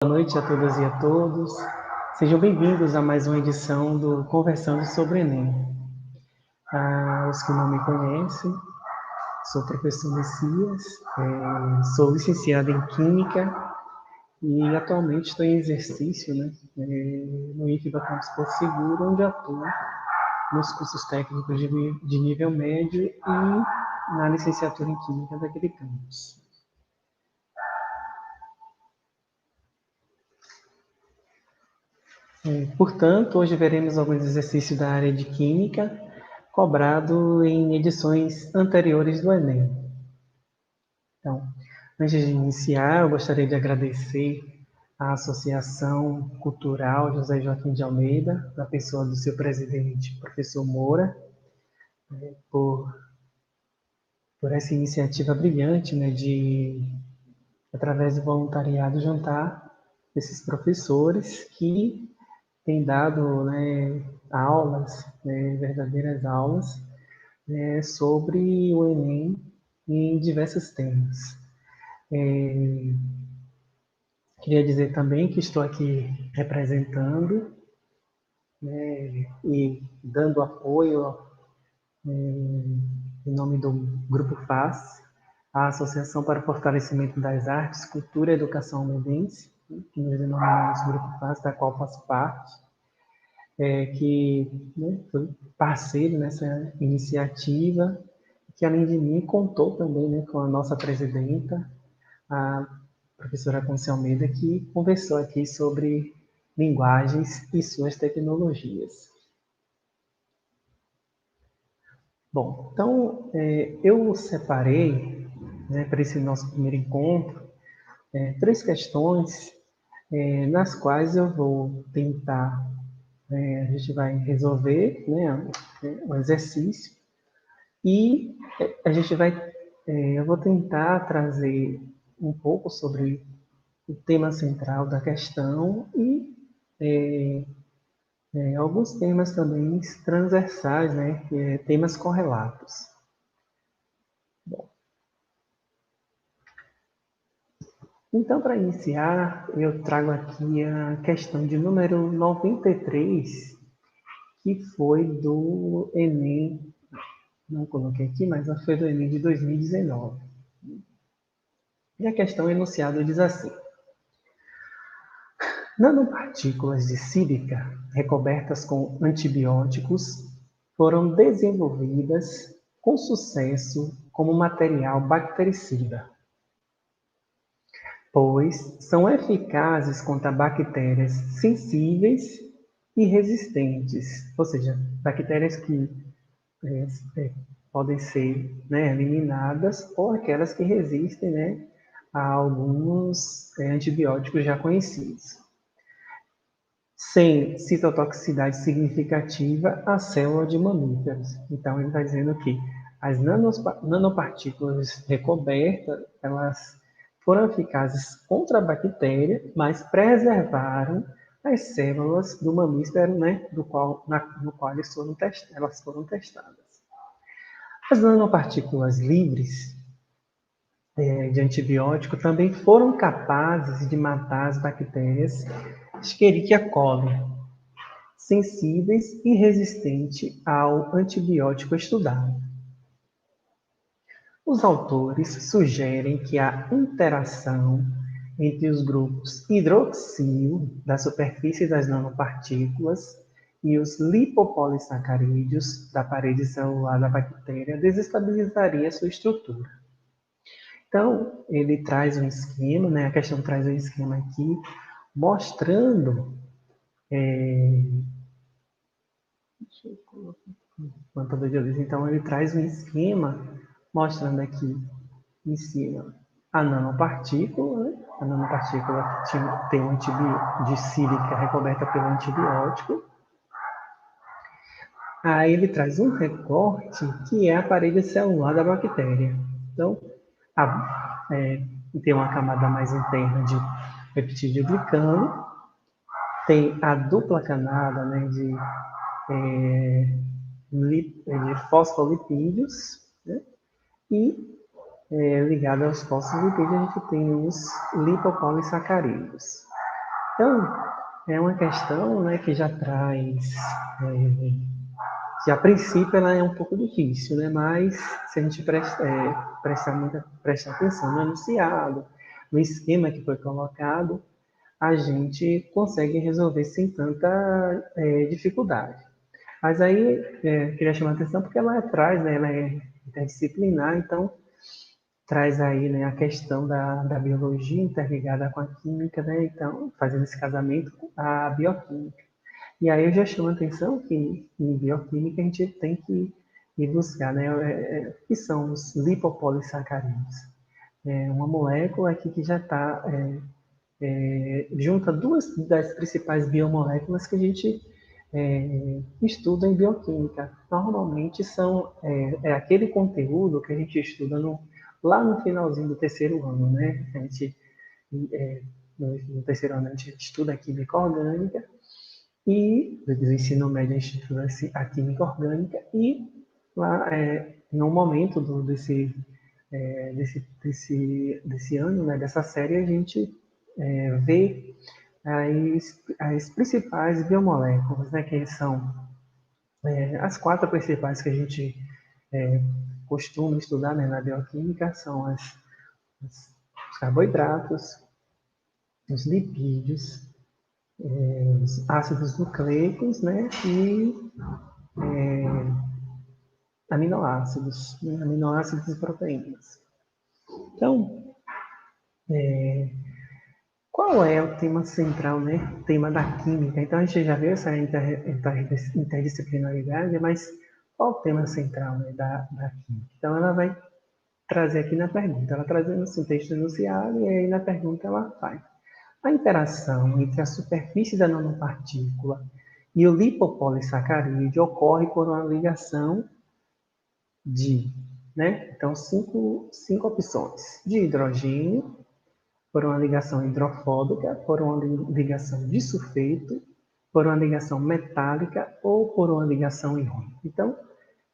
Boa noite a todas e a todos. Sejam bem-vindos a mais uma edição do Conversando sobre Enem. Os que não me conhecem, sou o professor Messias, sou licenciado em Química e atualmente estou em exercício, no IFBA Campus Porto Seguro, onde atuo nos cursos técnicos de nível médio e na licenciatura em Química daquele campus. Portanto, hoje veremos alguns exercícios da área de Química, cobrado em edições anteriores do Enem. Então, antes de iniciar, eu gostaria de agradecer à Associação Cultural José Joaquim de Almeida, na pessoa do seu presidente, professor Moura, por essa iniciativa brilhante, de, através do voluntariado, juntar esses professores que têm dado aulas, verdadeiras aulas, sobre o Enem em diversos temas. Queria dizer também que estou aqui representando e dando apoio em nome do Grupo FAS, a Associação para o Fortalecimento das Artes, Cultura e Educação Almeidense, que nós denominamos Grupo FAS, da qual faço parte, que foi parceiro nessa iniciativa, que além de mim contou também com a nossa presidenta, a professora Conceição Almeida, que conversou aqui sobre linguagens e suas tecnologias. Bom, então eu separei, para esse nosso primeiro encontro, 3 questões nas quais eu vou tentar, a gente vai resolver um exercício e a gente vai, eu vou tentar trazer um pouco sobre o tema central da questão e alguns temas também transversais, temas correlatos. Bom, então, para iniciar, eu trago aqui a questão de número 93, que foi do Enem, não coloquei aqui, mas foi do Enem de 2019. E a questão enunciada diz assim: nanopartículas de sílica recobertas com antibióticos foram desenvolvidas com sucesso como material bactericida, pois são eficazes contra bactérias sensíveis e resistentes, ou seja, bactérias que podem ser eliminadas ou aquelas que resistem a alguns antibióticos já conhecidos, sem citotoxicidade significativa à célula de mamíferos. Então, ele está dizendo que as nanopartículas recobertas, elas foram eficazes contra a bactéria, mas preservaram as células do mamífero, no qual elas foram testadas. As nanopartículas livres de antibiótico também foram capazes de matar as bactérias Escherichia coli, sensíveis e resistentes ao antibiótico estudado. Os autores sugerem que a interação entre os grupos hidroxil da superfície das nanopartículas e os lipopolissacarídeos da parede celular da bactéria desestabilizaria sua estrutura. Então, ele traz um esquema, a questão traz um esquema aqui, mostrando plantador de oliva. Então, ele traz um esquema mostrando aqui em cima a nanopartícula, a nanopartícula que tem de sílica recoberta pelo antibiótico. Aí ele traz um recorte que é a parede celular da bactéria. Então, tem uma camada mais interna de peptídeo glicano, tem a dupla camada de fosfolipídios, e ligado aos fosfolipídios a gente tem os lipopolissacarídeos. Então, é uma questão, né, que já traz, que a princípio ela é um pouco difícil, né, mas se a gente prestar atenção no enunciado, no esquema que foi colocado, a gente consegue resolver sem tanta dificuldade. Mas aí, queria chamar a atenção porque ela traz, né, ela é interdisciplinar, então traz aí, né, a questão da biologia interligada com a química, né, então fazendo esse casamento com a bioquímica. E aí eu já chamo a atenção que em bioquímica a gente tem que ir buscar, né, que são os lipopolissacarídeos. Uma molécula aqui que já está junta duas das principais biomoléculas que a gente estuda em bioquímica. Normalmente é aquele conteúdo que a gente estuda lá no finalzinho do terceiro ano, né? A gente, no terceiro ano a gente estuda a química orgânica e no ensino médio a gente estuda a química orgânica e lá no momento desse ano, né, dessa série, a gente vê as principais biomoléculas, né, que são as quatro principais que a gente costuma estudar, né, na bioquímica, são os carboidratos, os lipídios, os ácidos nucleicos, né, e aminoácidos e proteínas. Então, qual é o tema central, né? O tema da química. Então, a gente já viu essa interdisciplinaridade, mas qual o tema central, né, da química? Então, ela vai trazer aqui na pergunta. Ela trazendo assim, o texto enunciado, e aí na pergunta ela faz. A interação entre a superfície da nanopartícula e o lipopolissacarídeo ocorre por uma ligação de, né? Então, cinco opções. De hidrogênio, por uma ligação hidrofóbica, por uma ligação de sulfeto, por uma ligação metálica ou por uma ligação iônica. Então,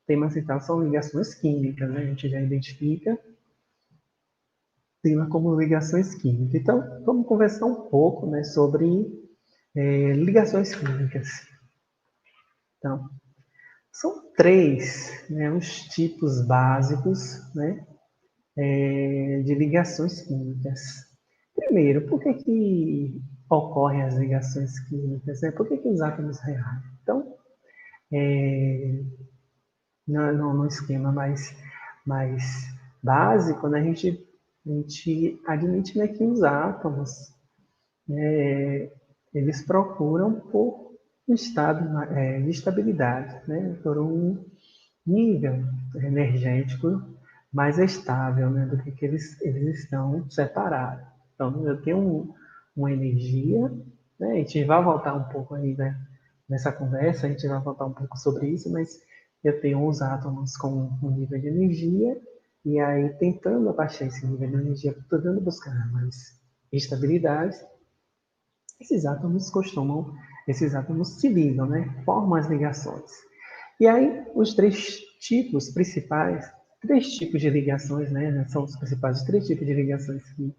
tema central são ligações químicas, né? A gente já identifica tema como ligações químicas. Então, vamos conversar um pouco, né, sobre ligações químicas. Então, são três, né, os tipos básicos, né, de ligações químicas. Primeiro, por que ocorrem as ligações químicas? Né? Por que os átomos reagem? Então, no esquema mais básico, né, a gente admite, né, que os átomos, eles procuram por um estado de estabilidade, né, por um nível energético mais estável, né, do que eles estão separados. Então, eu tenho uma energia, né, a gente vai voltar um pouco aí, né, nessa conversa, a gente vai voltar um pouco sobre isso, mas eu tenho os átomos com um nível de energia, e aí tentando abaixar esse nível de energia, tentando buscar mais estabilidade, esses átomos se ligam, né, formam as ligações. E aí, os três tipos de ligações, né, são os principais três tipos de ligações que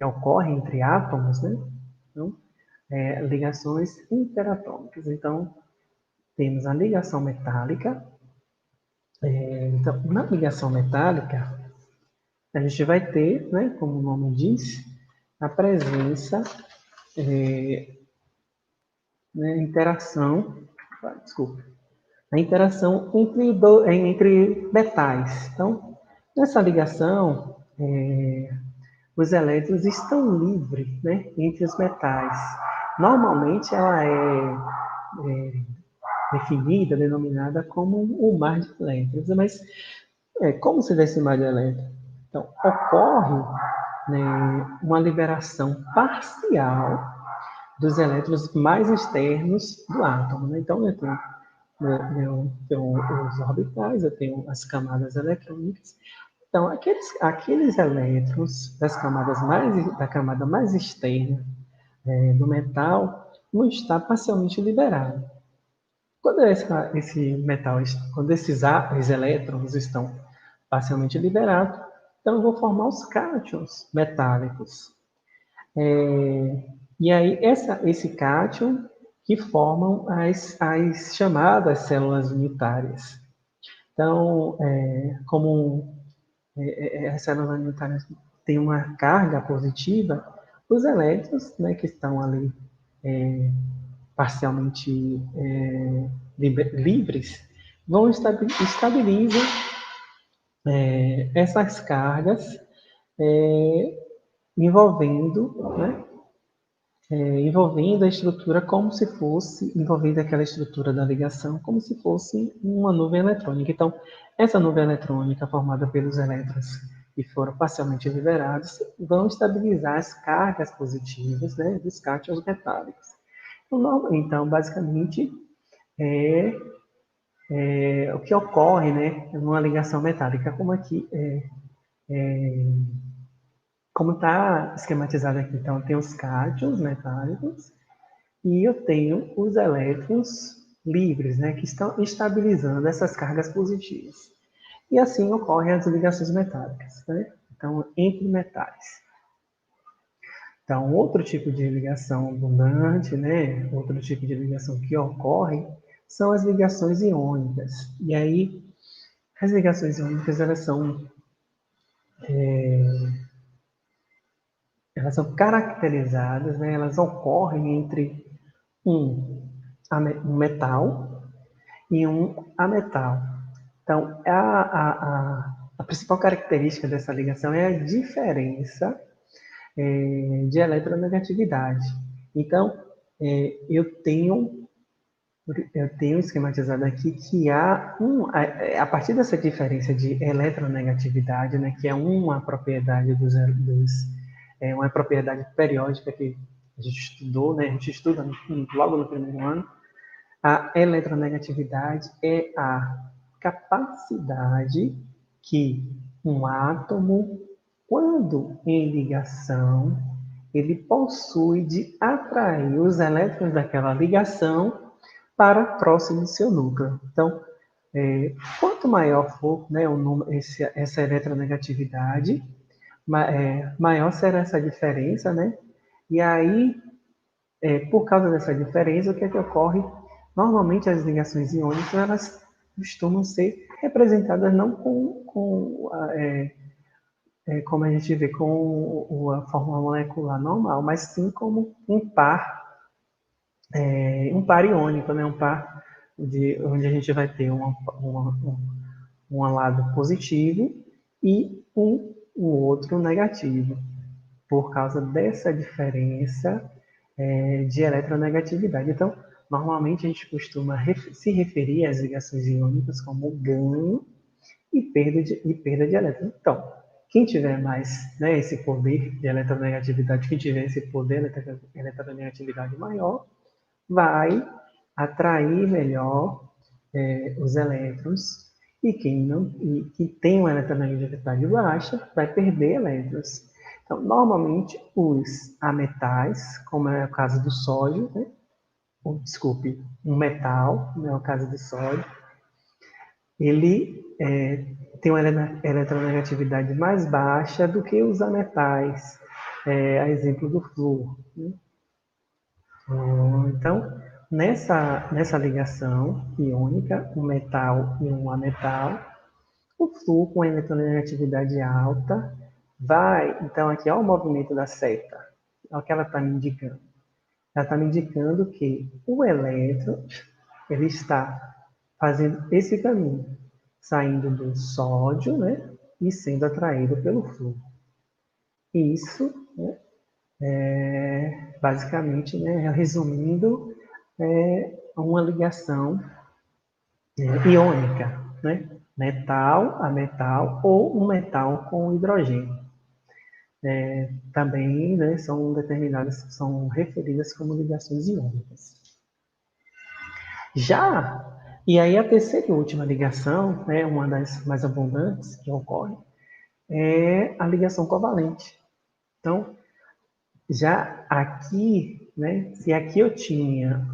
ocorrem entre átomos, né? Então, ligações interatômicas. Então, temos a ligação metálica. Então, na ligação metálica, a gente vai ter, né, como o nome diz, a presença, interação, desculpa, a interação entre metais. Então, nessa ligação, os elétrons estão livres, né, entre os metais. Normalmente, ela é definida, denominada como um mar de elétrons. Mas como se dá esse mar de elétrons? Então, ocorre, né, uma liberação parcial dos elétrons mais externos do átomo. Né? Então, eu tenho os orbitais, eu tenho as camadas eletrônicas. Então, aqueles elétrons da camada mais externa do metal não está parcialmente liberado. Quando quando esses elétrons estão parcialmente liberados, então eu vou formar os cátions metálicos. E aí, esse cátion que formam as chamadas células unitárias. Então, como as células unitárias têm uma carga positiva, os elétrons, né, que estão ali parcialmente livres, vão estabilizam essas cargas envolvendo, né, envolvendo a estrutura como se fosse, envolvendo aquela estrutura da ligação como se fosse uma nuvem eletrônica. Então, essa nuvem eletrônica formada pelos elétrons que foram parcialmente liberados vão estabilizar as cargas positivas, né, dos cátions metálicos. Então, basicamente, o que ocorre, né, numa ligação metálica, como aqui como está esquematizado aqui. Então, eu tenho os cátions metálicos e eu tenho os elétrons livres, né, que estão estabilizando essas cargas positivas. E assim ocorrem as ligações metálicas, né? Então, entre metais. Então, outro tipo de ligação abundante, né, outro tipo de ligação que ocorre são as ligações iônicas. E aí, as ligações iônicas, elas são caracterizadas, né, elas ocorrem entre um metal e um ametal. Então, a principal característica dessa ligação é a diferença de eletronegatividade. Então, eu tenho esquematizado aqui que a partir dessa diferença de eletronegatividade, né, que é uma propriedade uma propriedade periódica que a gente estudou, né, a gente estuda logo no primeiro ano, a eletronegatividade é a capacidade que um átomo, quando em ligação, ele possui de atrair os elétrons daquela ligação para próximo do seu núcleo. Então, quanto maior for, né, essa eletronegatividade, maior será essa diferença, né? E aí, por causa dessa diferença, o que é que ocorre? Normalmente as ligações iônicas elas costumam ser representadas não como a gente vê com a fórmula molecular normal, mas sim como um par iônico, né? Um par onde a gente vai ter um lado positivo e um outro negativo, por causa dessa diferença de eletronegatividade. Então, normalmente a gente costuma se referir às ligações iônicas como ganho e perda de elétrons. Então, quem tiver mais, né, esse poder de eletronegatividade, quem tiver esse poder de eletronegatividade maior, vai atrair melhor os elétrons, e quem tem uma eletronegatividade baixa vai perder elétrons. Então, normalmente, os ametais, como é o caso do sódio, né? Desculpe, um metal, como é o caso do sódio, ele tem uma eletronegatividade mais baixa do que os ametais, a exemplo do flúor. Né? Então, nessa ligação iônica, um metal e um ametal, o flúor com eletronegatividade alta vai. Então, aqui, olha o movimento da seta. Olha o que ela está me indicando. Ela está me indicando que o elétron ele está fazendo esse caminho, saindo do sódio, né, e sendo atraído pelo flúor. Isso, né, basicamente, né, resumindo, uma ligação iônica, né, metal a metal ou um metal com hidrogênio. Também, né, são referidas como ligações iônicas. E aí a terceira e última ligação, né, uma das mais abundantes que ocorre, é a ligação covalente. Então, já aqui, né, se aqui eu tinha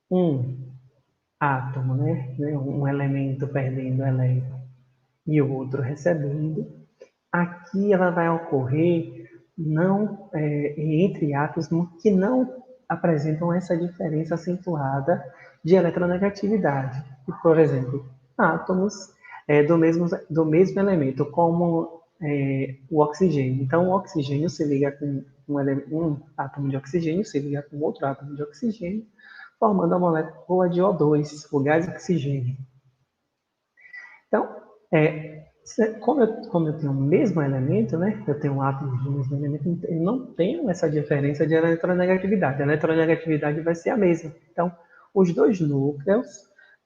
um átomo, né, um elemento perdendo elétron e o outro recebendo, aqui ela vai ocorrer não, entre átomos que não apresentam essa diferença acentuada de eletronegatividade. Por exemplo, átomos do mesmo elemento, como o oxigênio. Então, o oxigênio se liga com um átomo de oxigênio, se liga com outro átomo de oxigênio, formando a molécula de O2, o gás oxigênio. Então, como eu tenho o mesmo elemento, né? Eu tenho um átomo do mesmo elemento, eu não tenho essa diferença de eletronegatividade. A eletronegatividade vai ser a mesma. Então, os dois núcleos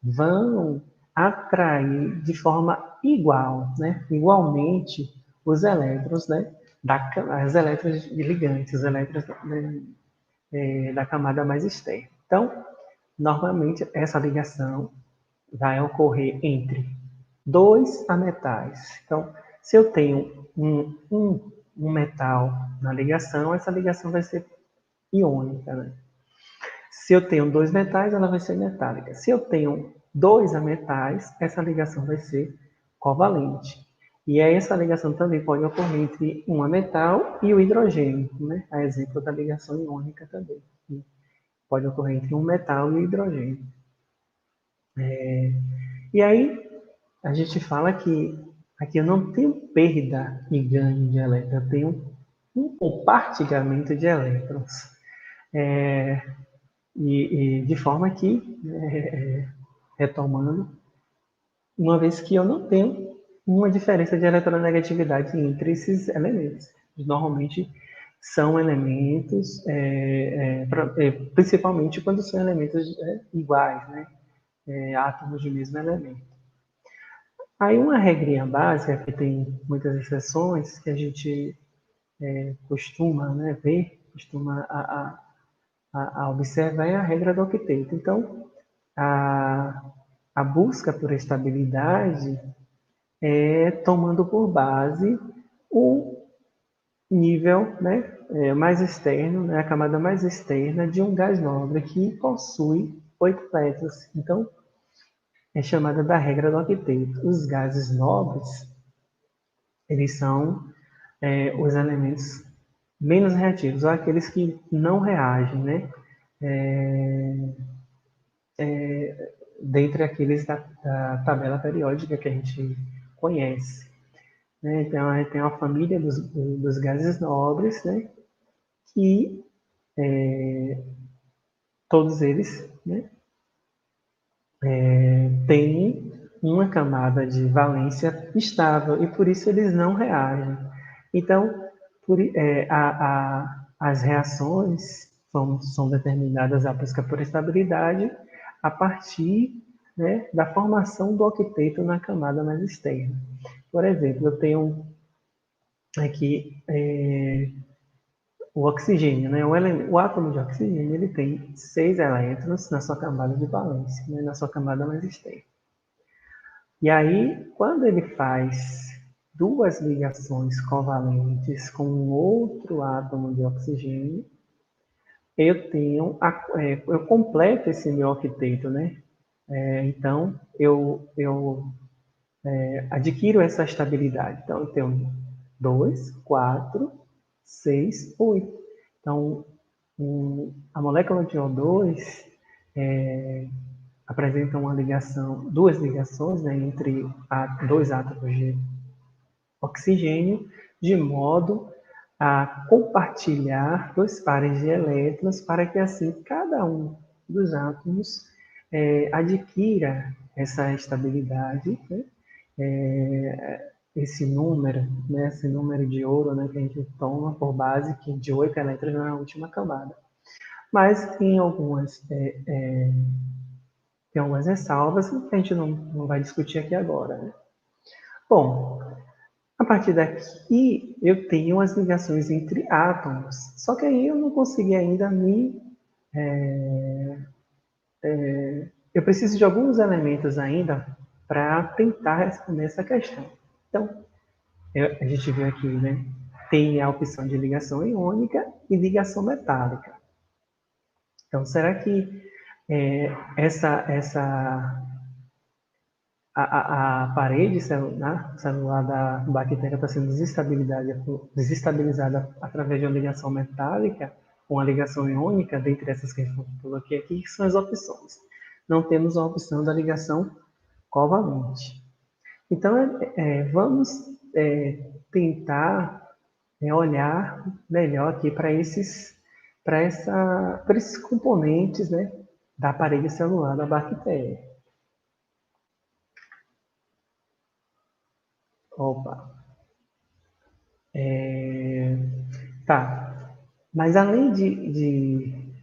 vão atrair de forma igual, né? Igualmente, os elétrons, né? As elétrons ligantes, os elétrons da camada mais externa. Então, normalmente, essa ligação vai ocorrer entre dois ametais. Então, se eu tenho um metal na ligação, essa ligação vai ser iônica. Né? Se eu tenho dois metais, ela vai ser metálica. Se eu tenho dois ametais, essa ligação vai ser covalente. E aí essa ligação também pode ocorrer entre um ametal e o hidrogênio, né? A exemplo da ligação iônica também. Pode ocorrer entre um metal e o hidrogênio. E aí a gente fala que aqui eu não tenho perda e ganho de elétrons, eu tenho um compartilhamento de elétrons. E de forma que, retomando, uma vez que eu não tenho uma diferença de eletronegatividade entre esses elementos. Normalmente são elementos, principalmente quando são elementos iguais, né? Átomos do mesmo elemento. Aí uma regrinha básica, que tem muitas exceções, que a gente costuma ver, costuma a observar, é a regra do octeto. Então, a busca por estabilidade é tomando por base o nível mais externo, né, a camada mais externa de um gás nobre que possui 8 elétrons. Então, é chamada da regra do octeto. Os gases nobres, eles são os elementos menos reativos, ou aqueles que não reagem, né? Dentre aqueles da tabela periódica que a gente conhece. Né? Então, a gente tem uma família dos gases nobres, né? Que todos eles, né? Têm uma camada de valência estável e por isso eles não reagem. Então, as reações são determinadas a busca por estabilidade a partir, né, da formação do octeto na camada mais externa. Por exemplo, eu tenho aqui o oxigênio, né? O átomo de oxigênio ele tem 6 elétrons na sua camada de valência, né, na sua camada mais externa. E aí, quando ele faz duas ligações covalentes com um outro átomo de oxigênio, eu completo esse meu octeto, né? Então, eu adquiro essa estabilidade. Então, eu tenho 2, 4, 6, 8. Então, a molécula de O2 apresenta duas ligações, né, entre dois átomos de oxigênio, de modo a compartilhar dois pares de elétrons para que assim cada um dos átomos adquira essa estabilidade, né? Esse número de ouro, né, que a gente toma por base que de 8 elétrons na última camada. Mas tem algumas ressalvas que a gente não vai discutir aqui agora. Né? Bom, a partir daqui eu tenho as ligações entre átomos, só que aí eu não consegui ainda eu preciso de alguns elementos ainda para tentar responder essa questão. Então, a gente viu aqui, né? Tem a opção de ligação iônica e ligação metálica. Então, será que essa a parede celular da bactéria está sendo desestabilizada através de uma ligação metálica, uma ligação iônica, dentre essas que a gente coloquei aqui, que são as opções. Não temos a opção da ligação covalente. Então, vamos tentar olhar melhor aqui para esses componentes, né, da parede celular da bactéria. Opa. Tá. Mas além de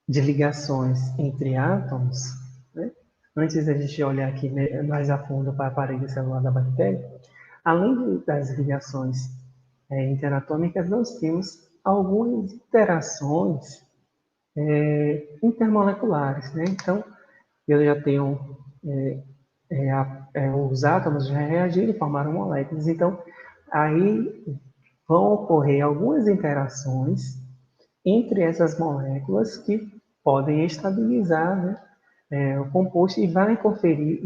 ligações entre átomos, né, antes da gente olhar aqui mais a fundo para a parede celular da bactéria, além das ligações interatômicas, nós temos algumas interações intermoleculares, né? Então, eu já tenho os átomos já reagiram e formaram moléculas. Então, aí vão ocorrer algumas interações entre essas moléculas que podem estabilizar, né, o composto e vai conferir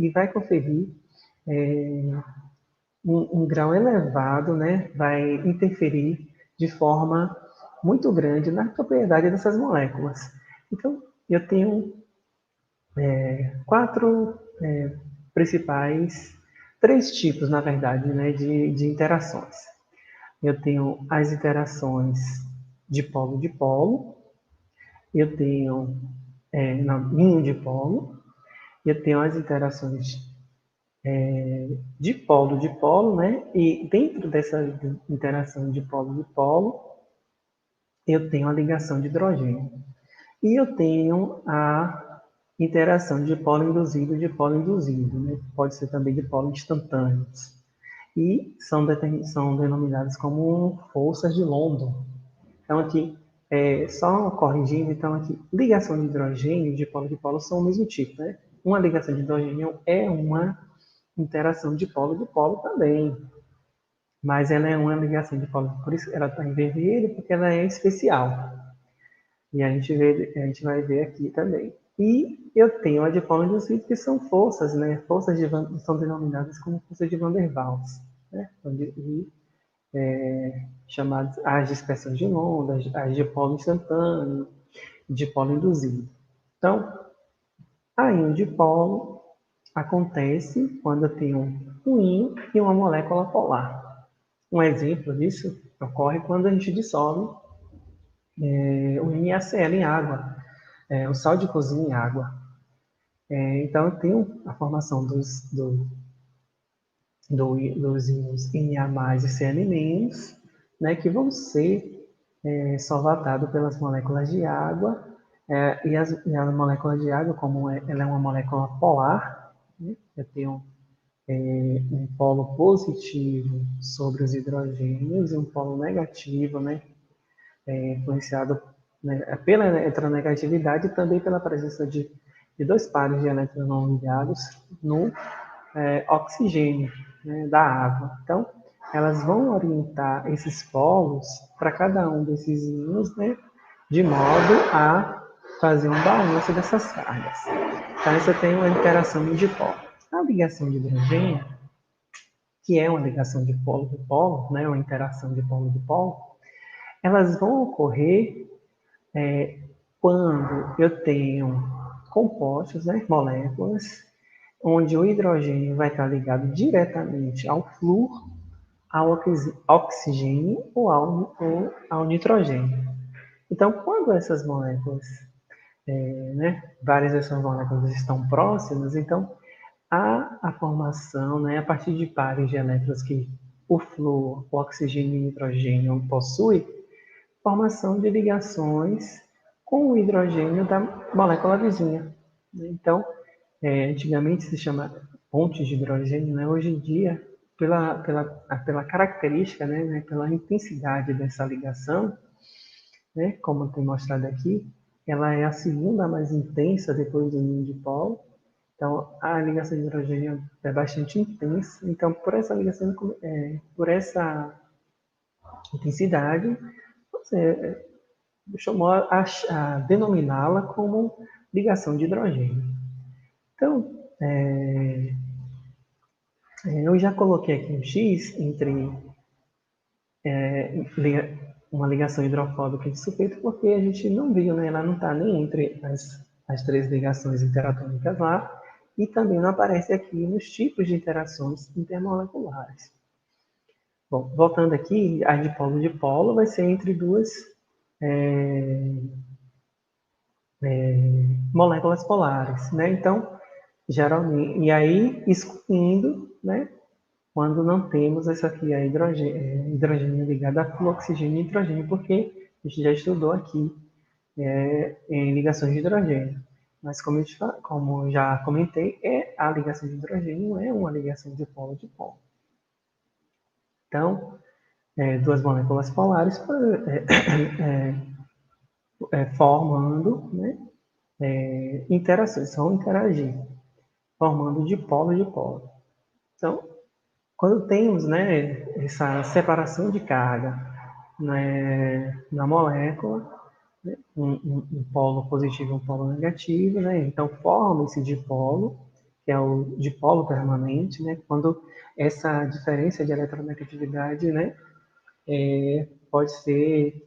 um grau elevado, né, vai interferir de forma muito grande na propriedade dessas moléculas. Então, eu tenho quatro principais, três tipos, na verdade, né, de interações. Eu tenho as interações de polo, eu tenho ninho de polo, eu tenho as interações de polo, né? E dentro dessa interação de polo, eu tenho a ligação de hidrogênio. E eu tenho a interação de polo induzido e de polo induzido, né? Pode ser também de polo instantâneos. E são denominadas como forças de London. Então, aqui, só corrigindo, então, aqui, ligação de hidrogênio e de polo são o mesmo tipo, né? Uma ligação de hidrogênio é uma interação de polo também, mas ela é uma ligação de polo, por isso ela está em vermelho, porque ela é especial. E a gente vai ver aqui também. E eu tenho a dipolo induzido, que são forças, né? São denominadas como forças de Van der Waals, né? Chamadas as dispersões de ondas, as dipolo instantâneo, dipolo induzido. Então, a íon dipolo acontece quando eu tenho um íon e uma molécula polar. Um exemplo disso ocorre quando a gente dissolve o NaCl em água, o sal de cozinha em água. Então, eu tenho a formação dos íons Na+ e Cl-, né, que vão ser solvatados pelas moléculas de água, e a molécula de água, como ela é uma molécula polar, né, eu tenho um polo positivo sobre os hidrogênios e um polo negativo, né, influenciado, né, pela eletronegatividade e também pela presença de dois pares de elétrons não ligados no oxigênio, né, da água. Então, elas vão orientar esses polos para cada um desses íons, né, de modo a fazer um balanço dessas cargas. Então, você tem uma interação de polo. A ligação de hidrogênio, que é uma ligação de polo com polo, né, uma interação de polo, elas vão ocorrer quando eu tenho compostos, né, moléculas, onde o hidrogênio vai estar ligado diretamente ao flúor, ao oxigênio ou ao nitrogênio. Então, quando essas moléculas, várias dessas moléculas estão próximas, então há a formação, né, a partir de pares de elétrons que o flúor, o oxigênio e o nitrogênio possuem, formação de ligações com o hidrogênio da molécula vizinha. Então, antigamente se chama pontes de hidrogênio, né? Hoje em dia, pela característica, né, pela intensidade dessa ligação, né, como tem mostrado aqui, ela é a segunda mais intensa depois do íon dipolo. Então, a ligação de hidrogênio é bastante intensa. Então, por essa ligação, por essa intensidade, você chamou a denominá-la como ligação de hidrogênio. Então, Eu já coloquei aqui um X entre uma ligação hidrofóbica de sulfeto, porque a gente não viu, né? Ela não está nem entre as três ligações interatômicas lá, e também não aparece aqui nos tipos de interações intermoleculares. Bom, voltando aqui, a dipolo-dipolo vai ser entre duas moléculas polares, né? Então, geralmente, e aí excluindo, né? Quando não temos essa aqui, a hidrogênio ligada a oxigênio e nitrogênio, porque a gente já estudou aqui em ligações de hidrogênio. Mas como já comentei, a ligação de hidrogênio é uma ligação de polo-dipolo. Então, duas moléculas polares formando, né, interações, vão interagir, formando dipolo-dipolo. Então, quando temos, né, essa separação de carga, né, na molécula, né, um polo positivo e um polo negativo, né, então forma esse dipolo, que é o dipolo permanente, né, quando essa diferença de eletronegatividade, né, pode ser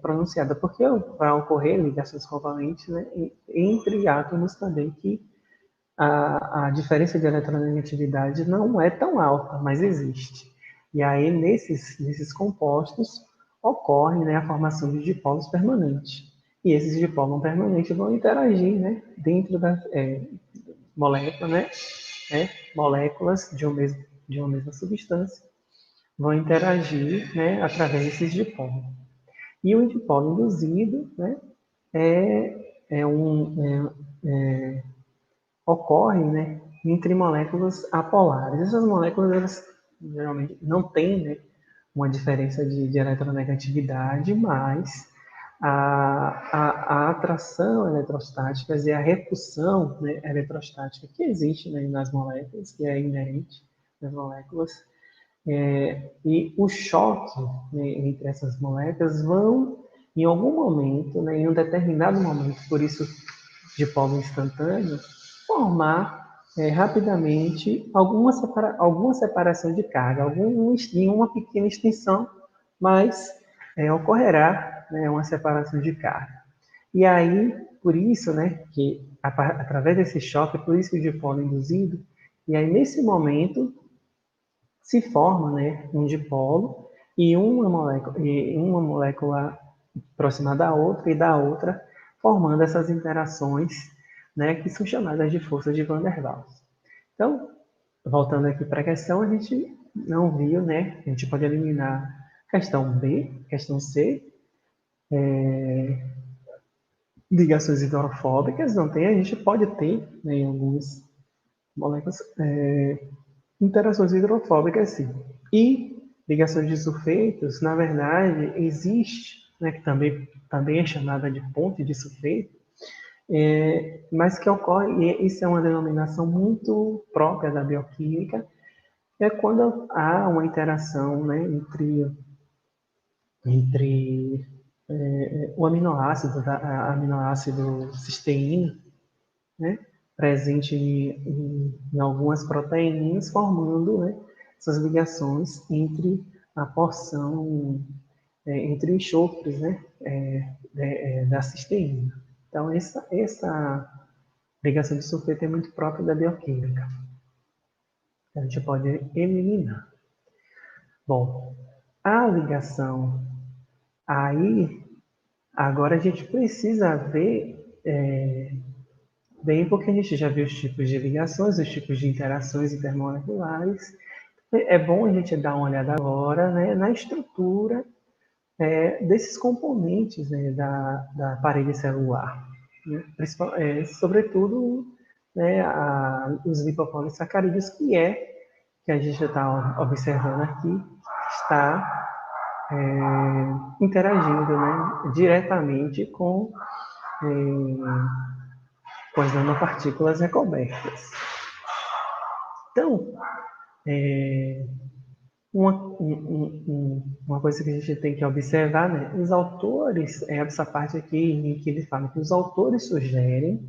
pronunciada, porque vai ocorrer ligações covalentes, né, entre átomos também que a diferença de eletronegatividade não é tão alta, mas existe. E aí, nesses compostos, ocorre, né, a formação de dipolos permanentes. E esses dipolos permanentes vão interagir, né, dentro da molécula, moléculas de uma mesma substância vão interagir, né, através desses dipolos. E o dipolo induzido, né, ocorre, né, entre moléculas apolares. Essas moléculas, elas geralmente não têm, né, uma diferença de eletronegatividade, mas a atração eletrostática e a repulsão, né, eletrostática que existe, né, nas moléculas, que é inerente nas moléculas, e o choque, né, entre essas moléculas vão, em algum momento, né, em um determinado momento, por isso de polo instantâneo, formar rapidamente alguma separação de carga, em uma pequena extensão, mas ocorrerá, né, uma separação de carga. E aí, por isso, né, que através desse choque, por isso que o dipolo é induzido, e aí nesse momento se forma, né, um dipolo e uma molécula próxima da outra e da outra, formando essas interações, né, que são chamadas de forças de Van der Waals. Então, voltando aqui para a questão, a gente não viu, né, a gente pode eliminar questão B, questão C, ligações hidrofóbicas, não tem, a gente pode ter, né, em algumas moléculas, interações hidrofóbicas, sim. E ligações de sulfetos, na verdade, existe, né, que também é chamada de ponte de sulfeto, mas que ocorre, e isso é uma denominação muito própria da bioquímica, é quando há uma interação, né, entre o aminoácido cisteína, né, presente em algumas proteínas, formando, né, essas ligações entre a porção, entre enxofres, né, da cisteína. Então, essa ligação de sulfeto é muito própria da bioquímica. A gente pode eliminar. Bom, a ligação aí, agora a gente precisa ver bem, porque a gente já viu os tipos de ligações, os tipos de interações intermoleculares. É bom a gente dar uma olhada agora, né, na estrutura desses componentes, né, da parede celular. Né? Sobretudo, né, os lipopolissacarídeos, que a gente está observando aqui, está interagindo, né, diretamente com as nanopartículas recobertas. Então, uma coisa que a gente tem que observar, né? Os autores, essa parte aqui em que ele fala que os autores sugerem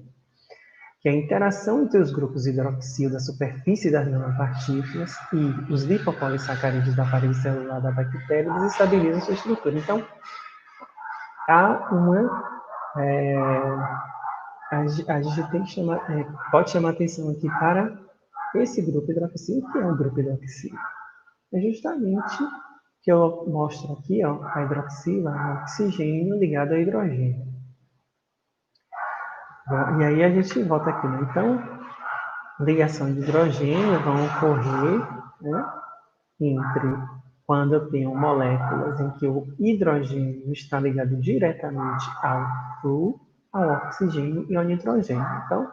que a interação entre os grupos hidroxil da superfície das nanopartículas e os lipopolissacarídeos da parede celular da bactéria desestabilizam sua estrutura. Então, há uma... a gente tem que chamar, pode chamar atenção aqui para esse grupo hidroxil, que é um grupo hidroxil. É justamente que eu mostro aqui, ó, a hidroxila, o oxigênio ligado ao hidrogênio. E aí a gente volta aqui, né? Então, ligação de hidrogênio vão ocorrer, né, entre quando eu tenho moléculas em que o hidrogênio está ligado diretamente ao oxigênio e ao nitrogênio. Então,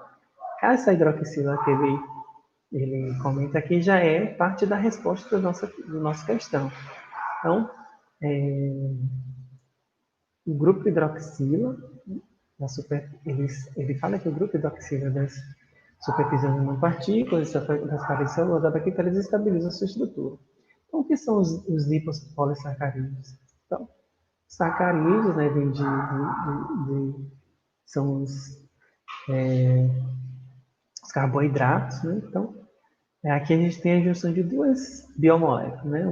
essa hidroxila que ele comenta aqui já é parte da resposta da nossa questão. Então, o grupo hidroxila, ele fala que o grupo hidroxila das superfícies de nanopartículas, das paredes celulares da bactéria, estabiliza a sua estrutura. Então, o que são os lipopolissacarídeos? Então, sacarídeos, né, vem são os carboidratos, né? Então, aqui a gente tem a junção de duas biomoléculas, né?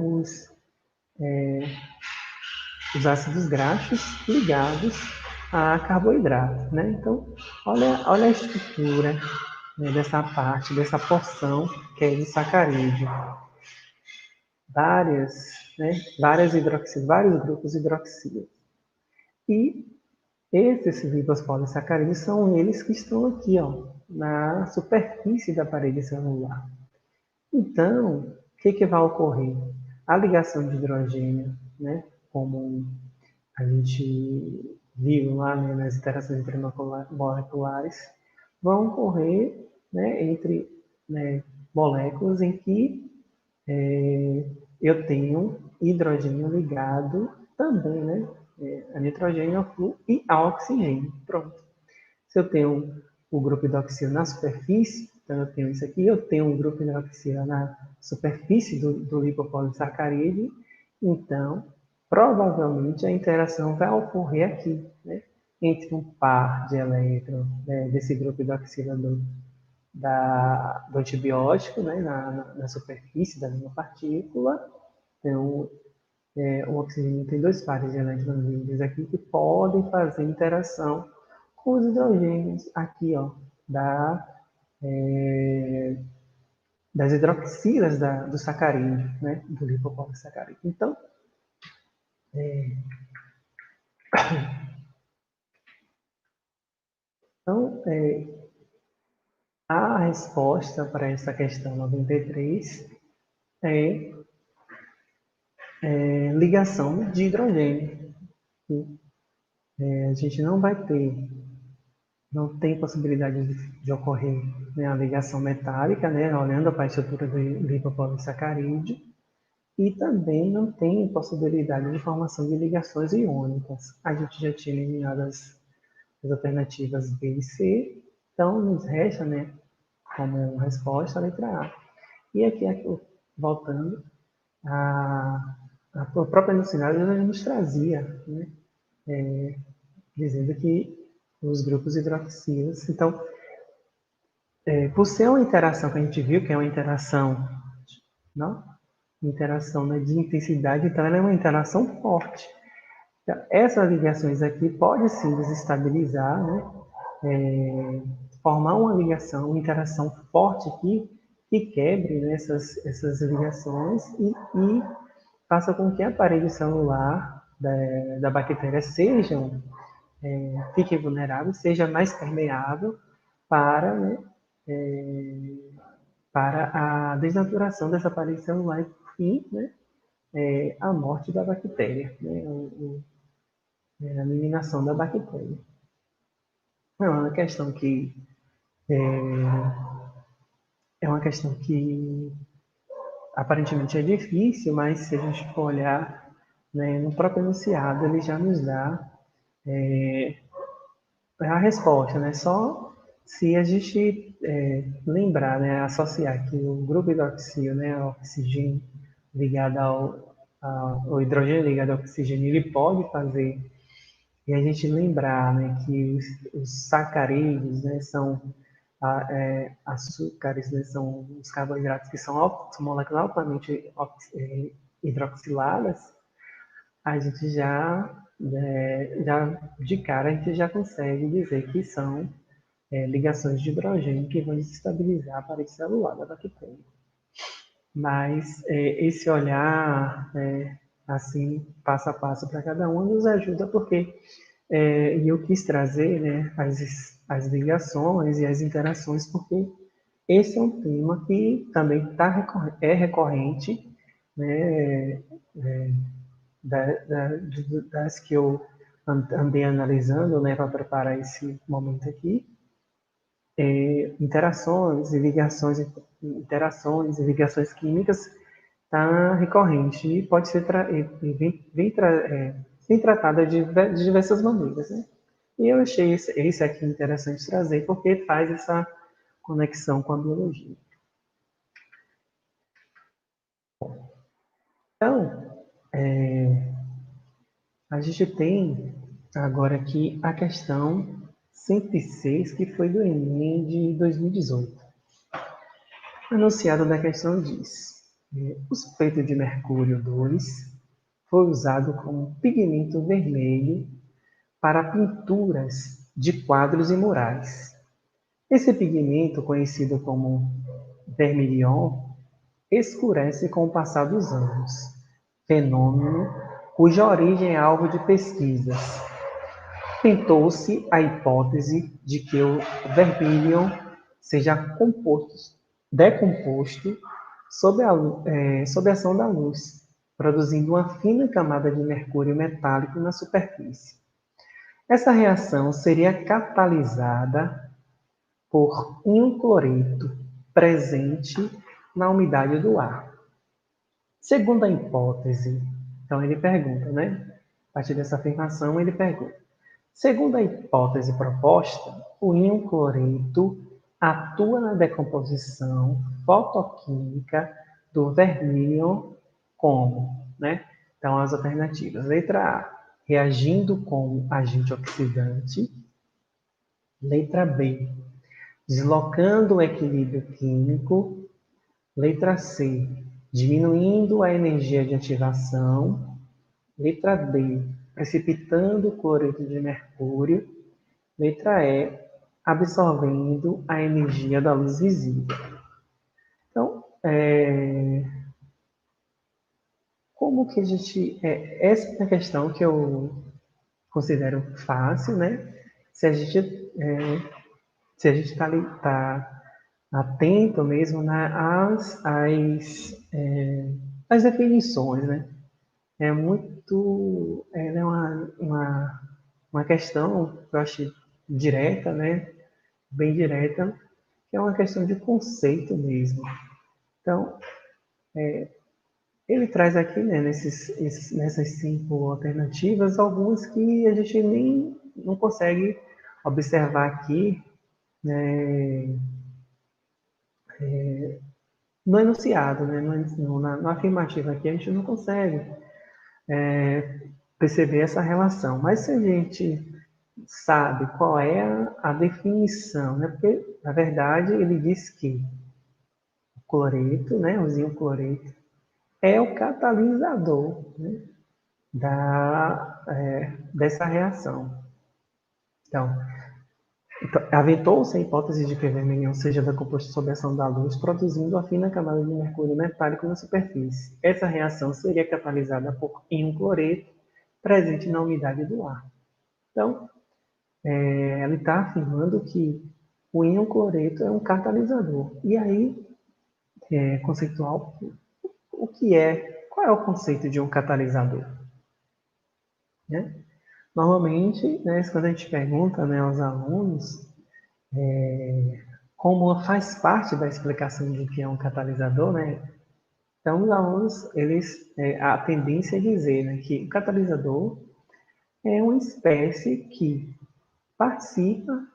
Os ácidos graxos ligados a carboidrato, né? Então, olha a estrutura, né, dessa parte, dessa porção que é de sacarídeo. Várias hidroxilas, vários grupos hidroxilas. E esses lipospolissacarídeos são eles que estão aqui, ó, na superfície da parede celular. Então, o que vai ocorrer? A ligação de hidrogênio, né, como a gente viu lá, né, nas interações intermoleculares, vão ocorrer, né, entre, né, moléculas em que eu tenho hidrogênio ligado também, né, a nitrogênio e a oxigênio. Pronto. Se eu tenho o grupo hidroxila na superfície, então eu tenho isso aqui, eu tenho um grupo hidroxila na superfície do lipopolissacarídeo, então provavelmente a interação vai ocorrer aqui, né, entre um par de elétrons, né, desse grupo hidroxila do antibiótico, né, na superfície da nanopartícula. Então, o oxigênio tem dois pares de elétrons livres aqui que podem fazer interação com os hidrogênios aqui, ó, das hidroxilas do sacarídeo, né, do lipopolissacarídeo. Então, a resposta para essa questão 93 é, ligação de hidrogênio. A gente não tem possibilidade de ocorrer, né, a ligação metálica, né, olhando para a estrutura do lipopolissacarídeo, e também não tem possibilidade de formação de ligações iônicas. A gente já tinha eliminado as alternativas B e C, então nos resta, né, como resposta a letra A. E aqui, voltando, a própria enunciada nos trazia, né, dizendo que os grupos hidroxilas, então, por ser uma interação que a gente viu, que é uma interação, não? Interação, né, de intensidade, então ela é uma interação forte. Então, essas ligações aqui podem sim desestabilizar, né, formar uma ligação, uma interação forte aqui, que quebre, né, essas ligações e faça com que a parede celular da bactéria fique vulnerável, seja mais permeável para, né, para a desnaturação dessa parede celular e, por fim, né, a morte da bactéria, né, a eliminação da bactéria. É uma questão que aparentemente é difícil, mas se a gente for olhar, né, no próprio enunciado, ele já nos dá a resposta, né? Só se a gente lembrar, né, associar que o grupo hidroxil, né, o oxigênio ligado ao hidrogênio ligado ao oxigênio, ele pode fazer, e a gente lembrar, né, que os sacarídeos, né, são açúcares, né, são os carboidratos que são moléculas altamente hidroxiladas, a gente já de cara a gente já consegue dizer que são ligações de hidrogênio que vão desestabilizar a parede celular da bactéria. Mas esse olhar, assim, passo a passo para cada um, nos ajuda porque eu quis trazer, né, as ligações e as interações, porque esse é um tema que também é recorrente, né, das que eu andei analisando, né, para preparar esse momento aqui. Interações e ligações químicas está recorrente e pode ser vem tratada de diversas maneiras, né? E eu achei esse aqui interessante trazer porque faz essa conexão com a biologia. Então, a gente tem agora aqui a questão 106, que foi do Enem de 2018. O enunciado da questão diz: o sulfeto de mercúrio 2 foi usado como pigmento vermelho para pinturas de quadros e murais. Esse pigmento, conhecido como vermilion, escurece com o passar dos anos, fenômeno cuja origem é alvo de pesquisas. Tentou-se a hipótese de que o vermilion seja decomposto sob a ação da luz, produzindo uma fina camada de mercúrio metálico na superfície. Essa reação seria catalisada por íon cloreto presente na umidade do ar. Segundo a hipótese, então ele pergunta, né? A partir dessa afirmação, ele pergunta: segundo a hipótese proposta, o íon cloreto atua na decomposição fotoquímica do vermilion como, né? Então, as alternativas. Letra A, reagindo com agente oxidante. Letra B, deslocando o equilíbrio químico. Letra C, diminuindo a energia de ativação. Letra D, precipitando o cloreto de mercúrio. Letra E, absorvendo a energia da luz visível. Então, como que a gente... essa é a questão que eu considero fácil, né? Se a gente está atento mesmo, né, às definições, né? É muito... é uma questão que eu acho direta, né? Bem direta, que é uma questão de conceito mesmo. Então, ele traz aqui, né, nessas 5 alternativas, algumas que a gente nem não consegue observar aqui, né, no enunciado, né, na afirmativa aqui, a gente não consegue perceber essa relação. Mas se a gente sabe qual é a definição, né, porque, na verdade, ele diz que o cloreto, né, o zinco cloreto, é o catalisador, né, dessa reação. Então, aventou-se a hipótese de que o vermelhão seja decomposto sob a ação da luz, produzindo a fina camada de mercúrio metálico na superfície. Essa reação seria catalisada por íon cloreto presente na umidade do ar. Então, ela está afirmando que o íon cloreto é um catalisador. E aí, conceitual, qual é o conceito de um catalisador? Né? Normalmente, né, quando a gente pergunta, né, aos alunos como faz parte da explicação de que é um catalisador, né, então os alunos, a tendência é dizer, né, que o catalisador é uma espécie que participa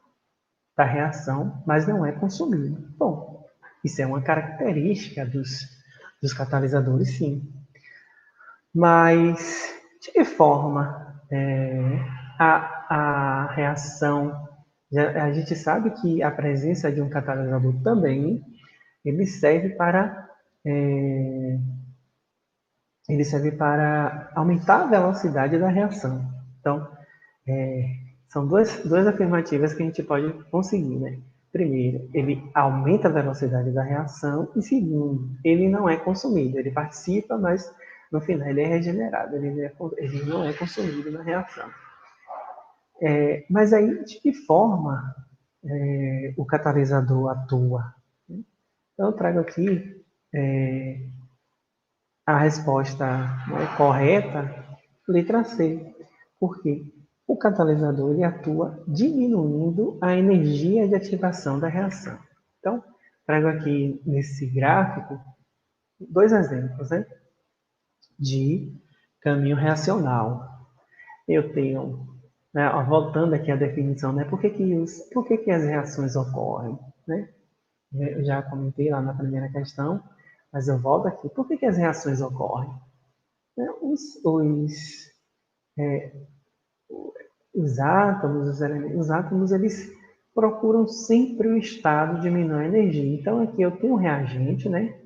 da reação, mas não é consumido. Bom, isso é uma característica dos catalisadores, sim. Mas, de que forma a reação A gente sabe que a presença de um catalisador também, ele serve para, é, ele serve para aumentar a velocidade da reação. Então, são duas afirmativas que a gente pode conseguir, né? Primeiro, ele aumenta a velocidade da reação, e segundo, ele não é consumido. Ele participa, mas no final ele é regenerado, ele não é consumido na reação. Mas aí, de que forma o catalisador atua? Então, eu trago aqui a resposta, né, correta, letra C. Por quê? O catalisador ele atua diminuindo a energia de ativação da reação. Então, trago aqui nesse gráfico dois exemplos, né, de caminho reacional. Eu tenho, né, voltando aqui à definição, né, por que as reações ocorrem? Né? Eu já comentei lá na primeira questão, mas eu volto aqui. Por que as reações ocorrem? Né, os átomos, os átomos, eles procuram sempre o estado de menor energia. Então, aqui eu tenho um reagente, né?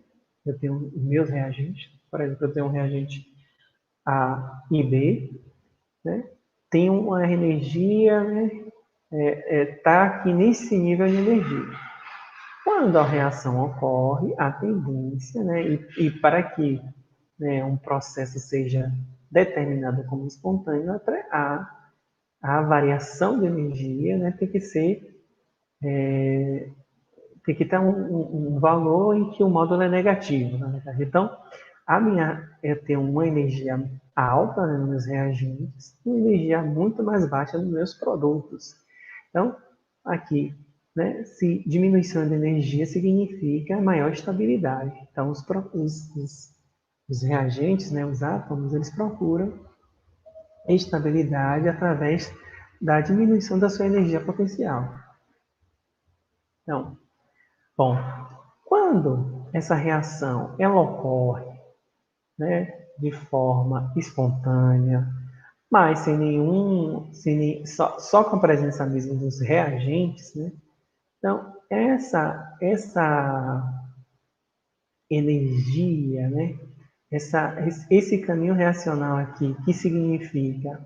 Eu tenho os meus reagentes. Por exemplo, eu tenho um reagente A e B, né? Tem uma energia, né? Tá aqui nesse nível de energia. Quando a reação ocorre, a tendência, né? E para que, né, um processo seja determinado como espontâneo, a variação de energia, né, tem que ter um valor em que o módulo é negativo, na verdade. Então, eu tenho uma energia alta, né, nos meus reagentes e uma energia muito mais baixa nos meus produtos. Então, aqui, né, se diminuição de energia significa maior estabilidade. Então, os reagentes, né, os átomos, eles procuram estabilidade através da diminuição da sua energia potencial. Então, bom, quando essa reação ela ocorre, né, de forma espontânea, mas só com a presença mesmo dos reagentes, né? Então, essa energia, né? Esse caminho reacional aqui, que significa,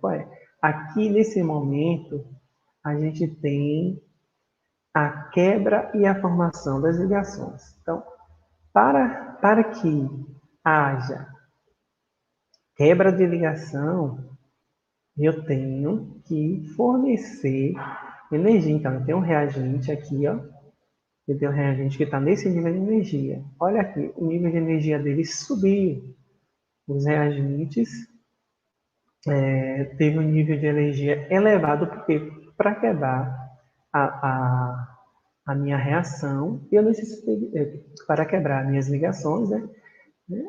aqui nesse momento, a gente tem a quebra e a formação das ligações. Então, para que haja quebra de ligação, eu tenho que fornecer energia. Então, eu tenho um reagente aqui, ó. Eu tenho um reagente que está nesse nível de energia. Olha aqui, o nível de energia dele subiu. Os reagentes teve um nível de energia elevado, porque para quebrar a minha reação, eu necessitei, para quebrar minhas ligações, né?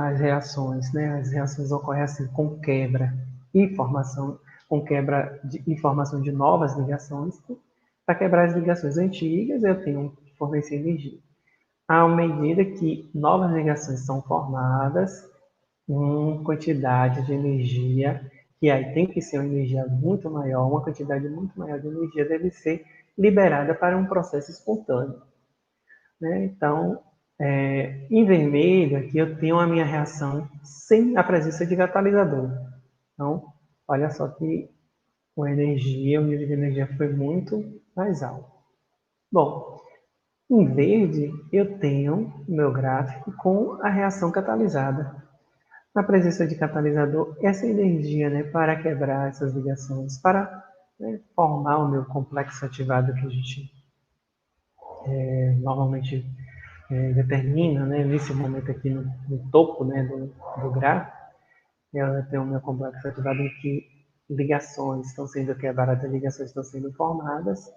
As reações ocorrem assim com quebra e formação, com quebra e formação de novas ligações. Para quebrar as ligações antigas, eu tenho que fornecer energia. À medida que novas ligações são formadas, uma quantidade de energia, que aí tem que ser uma energia muito maior, uma quantidade muito maior de energia deve ser liberada para um processo espontâneo. Né? Então, em vermelho, aqui eu tenho a minha reação sem a presença de catalisador. Então, olha só que o nível de energia foi muito mais alto. Bom, em verde, eu tenho o meu gráfico com a reação catalisada. Na presença de catalisador, essa energia, né, para quebrar essas ligações, para, né, formar o meu complexo ativado que a gente normalmente determina, né, nesse momento aqui no topo, né, do gráfico, eu tenho o meu complexo ativado em que ligações estão sendo quebradas, ligações estão sendo formadas.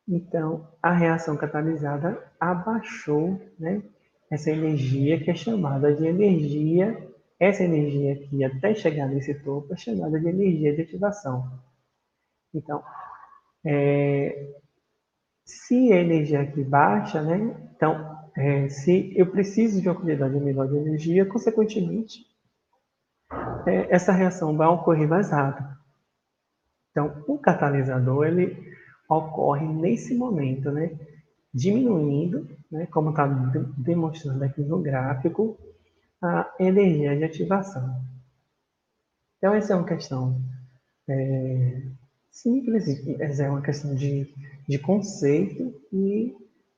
Então, a reação catalisada abaixou, né, essa energia que é chamada de energia, essa energia aqui até chegar nesse topo é chamada de energia de ativação. Então, se a energia aqui baixa, né, então, se eu preciso de uma quantidade menor de energia, consequentemente, essa reação vai ocorrer mais rápido. Então, o catalisador, ele ocorre nesse momento, né? Diminuindo, né, como está demonstrando aqui no gráfico, a energia de ativação. Então, essa é uma questão simples, essa é uma questão de conceito, e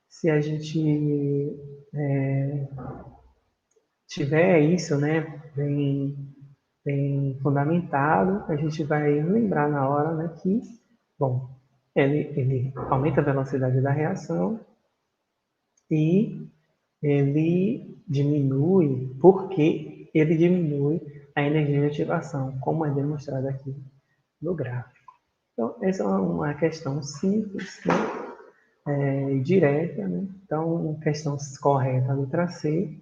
se a gente tiver isso, né, bem fundamentado, a gente vai lembrar na hora, né, que, bom, ele aumenta a velocidade da reação e ele diminui, porque ele diminui a energia de ativação, como é demonstrado aqui no gráfico. Então, essa é uma questão simples, né, e direta, né? Então, questão correta, a letra C,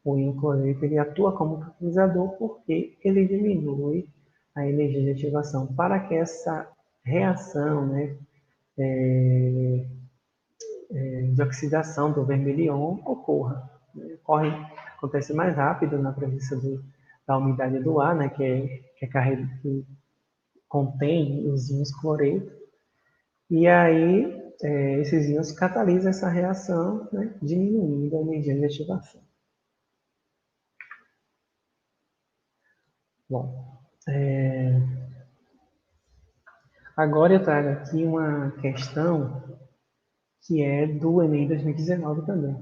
o íon cloreto, ele atua como catalisador porque ele diminui a energia de ativação para que essa reação, né, de oxidação do vermelho ocorra. Acontece mais rápido na presença da umidade do ar, né, que contém os íons cloreto, e aí esses íons catalisam essa reação, né, diminuindo a energia de ativação. Bom, agora eu trago aqui uma questão que é do Enem 2019 também.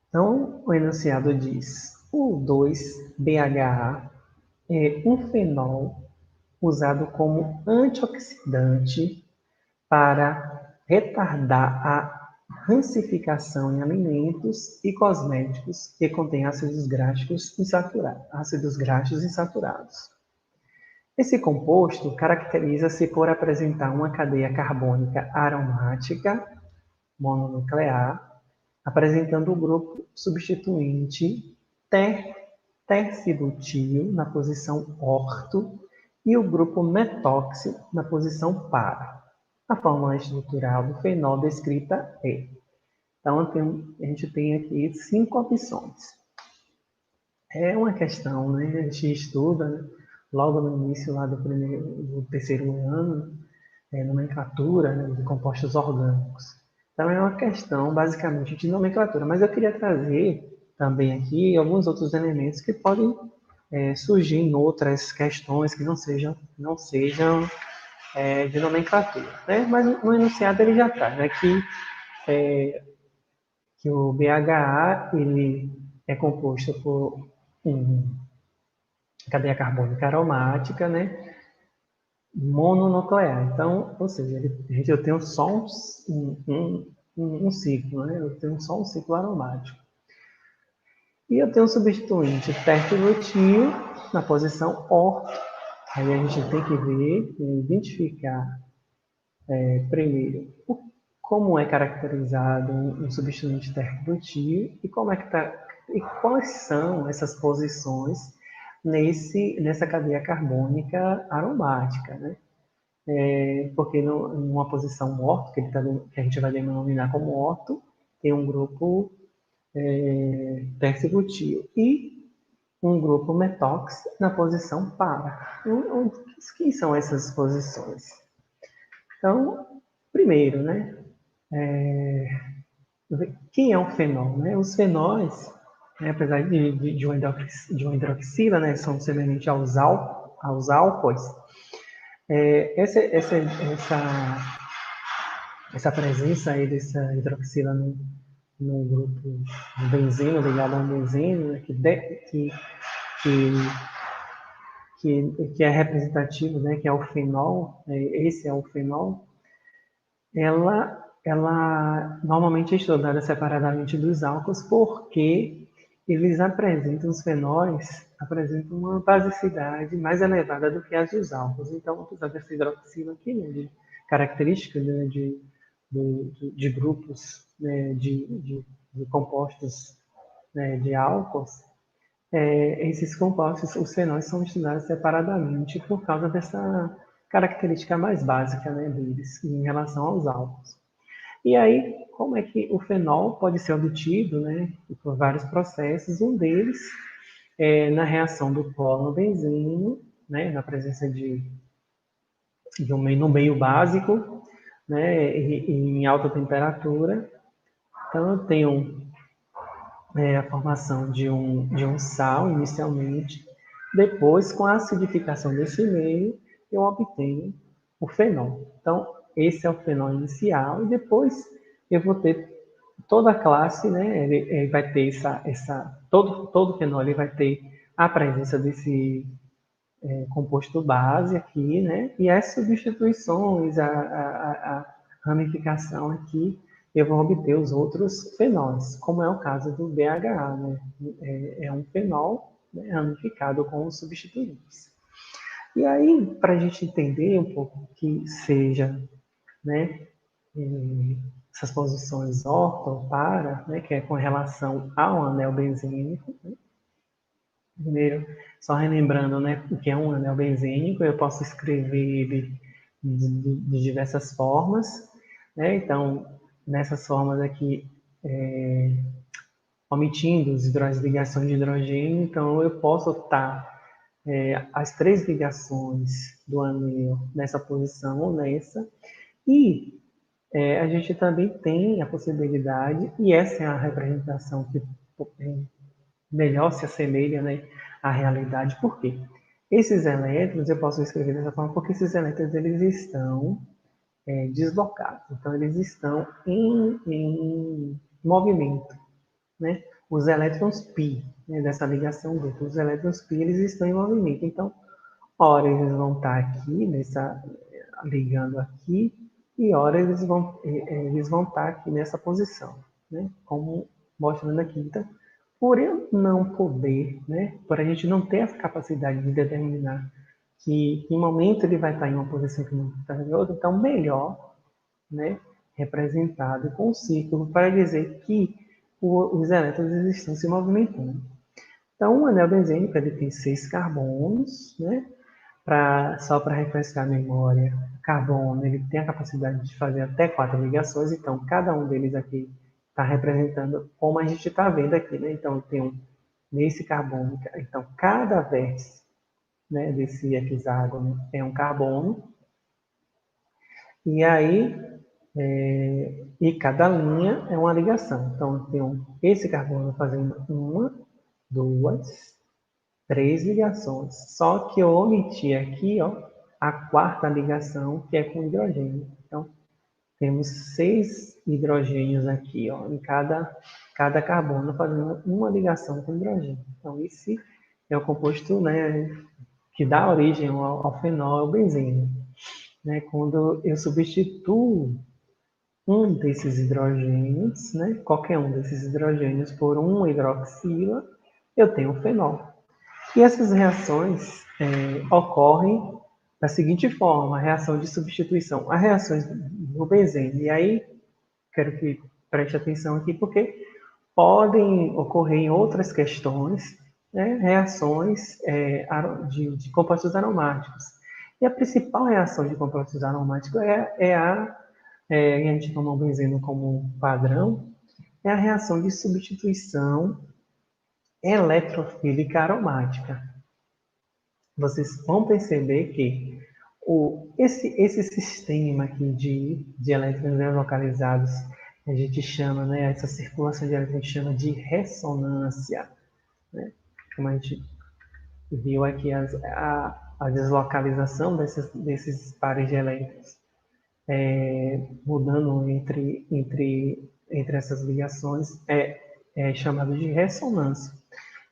Então, o enunciado diz: o 2-BHA é um fenol usado como antioxidante para retardar a rancificação em alimentos e cosméticos que contêm ácidos graxos insaturados. Esse composto caracteriza-se por apresentar uma cadeia carbônica aromática mononuclear, apresentando o grupo substituinte tercibutil na posição orto e o grupo metóxi na posição para. A fórmula estrutural do fenol descrita é. Então, a gente tem aqui 5 opções. É uma questão, né? A gente estuda, né, logo no início lá do terceiro ano, nomenclatura, né, de compostos orgânicos. Então, é uma questão, basicamente, de nomenclatura. Mas eu queria trazer também aqui alguns outros elementos que podem surgir em outras questões que não sejam de nomenclatura. Né? Mas no enunciado ele já está, né? Que o BHA ele é composto por uma cadeia carbônica aromática, né? Mononuclear. Então, ou seja, eu tenho só um ciclo, né? Eu tenho só um ciclo aromático. E eu tenho um substituinte tercibutil na posição orto. Aí a gente tem que ver, identificar primeiro como é caracterizado um substituinte tercibutil e e quais são essas posições nessa cadeia carbônica aromática, né? Porque numa posição orto, que a gente vai denominar como orto, tem um grupo tercibutil e um grupo metox na posição para. Quem são essas posições? Então, primeiro, né, quem é um fenol? Né? Os fenóis, né, apesar de uma hidroxila, né, são semelhantes aos álcoois, essa presença aí dessa hidroxila no grupo um benzeno, ligado a um benzeno, né, que é representativo, né, que é o fenol, esse é o fenol, ela normalmente é estudada separadamente dos álcools porque os fenóis apresentam uma basicidade mais elevada do que as dos álcools. Então, apesar dessa hidroxila aqui, né, de características, né, de grupos, né, de compostos, né, de álcools, esses compostos, os fenóis, são estudados separadamente por causa dessa característica mais básica, né, deles em relação aos álcools. E aí, como é que o fenol pode ser obtido, né, por vários processos? Um deles é na reação do cloro no benzeno né, na presença no meio básico, né, e em alta temperatura. Então, eu tenho a formação de um sal inicialmente. Depois, com a acidificação desse meio, eu obtenho o fenol. Então, esse é o fenol inicial. E depois eu vou ter toda a classe, né? Ele vai ter todo fenol ele vai ter a presença desse composto base aqui, né? E as substituições, a ramificação aqui, eu vou obter os outros fenóis, como é o caso do BHA, né? É um fenol, né, ramificado com os substituintes. E aí, para a gente entender um pouco que seja, né, essas posições orto, para, né, que é com relação ao anel benzênico, né? Primeiro, só relembrando, né, o que é um anel benzênico, eu posso escrever ele de diversas formas, né? Então, nessas formas aqui, omitindo as ligações de hidrogênio, então eu posso optar as 3 ligações do anel nessa posição ou nessa, e a gente também tem a possibilidade, e essa é a representação que melhor se assemelha, né, à realidade. Por quê? Esses elétrons, eu posso escrever dessa forma, porque esses elétrons eles estão deslocados. Então, eles estão em movimento, né? Os elétrons π, né, dessa ligação dupla, os elétrons π, eles estão em movimento. Então, ora eles vão estar aqui, ligando aqui, e ora eles vão estar aqui nessa posição, né? Como mostrando aqui. Então, por eu não poder, né, por a gente não ter essa capacidade de determinar que em momento ele vai estar em uma posição que não está em outra, então melhor, né, representado com um círculo para dizer que os elétrons estão se movimentando. Então, o anel benzênico ele tem 6 carbonos, né? Só para refrescar a memória, carbono ele tem a capacidade de fazer até 4 ligações, então cada um deles aqui está representando como a gente está vendo aqui, né? Então, eu tenho nesse carbono, então cada vértice, né, desse hexágono é um carbono, e aí e cada linha é uma ligação. Então, eu tenho esse carbono fazendo 1, 2, 3 ligações. Só que eu omiti aqui, ó, a 4ª ligação, que é com hidrogênio. Então, temos 6 hidrogênios aqui, ó, em cada carbono fazendo uma ligação com hidrogênio. Então, esse é o composto, né, que dá origem ao fenol, ao benzeno. Né? Quando eu substituo um desses hidrogênios, né, qualquer um desses hidrogênios por um hidroxila, eu tenho o fenol. E essas reações ocorrem da seguinte forma, a reação de substituição, as reações do benzeno. E aí, quero que preste atenção aqui, porque podem ocorrer em outras questões, né, reações de compostos aromáticos. E a principal reação de compostos aromáticos a gente toma o benzeno como padrão, é a reação de substituição eletrofílica aromática. Vocês vão perceber que esse sistema aqui de elétrons localizados, a gente chama, né, essa circulação de elétrons, a gente chama de ressonância. Né? Como a gente viu aqui, a deslocalização desses pares de elétrons, mudando entre essas ligações, é chamado de ressonância.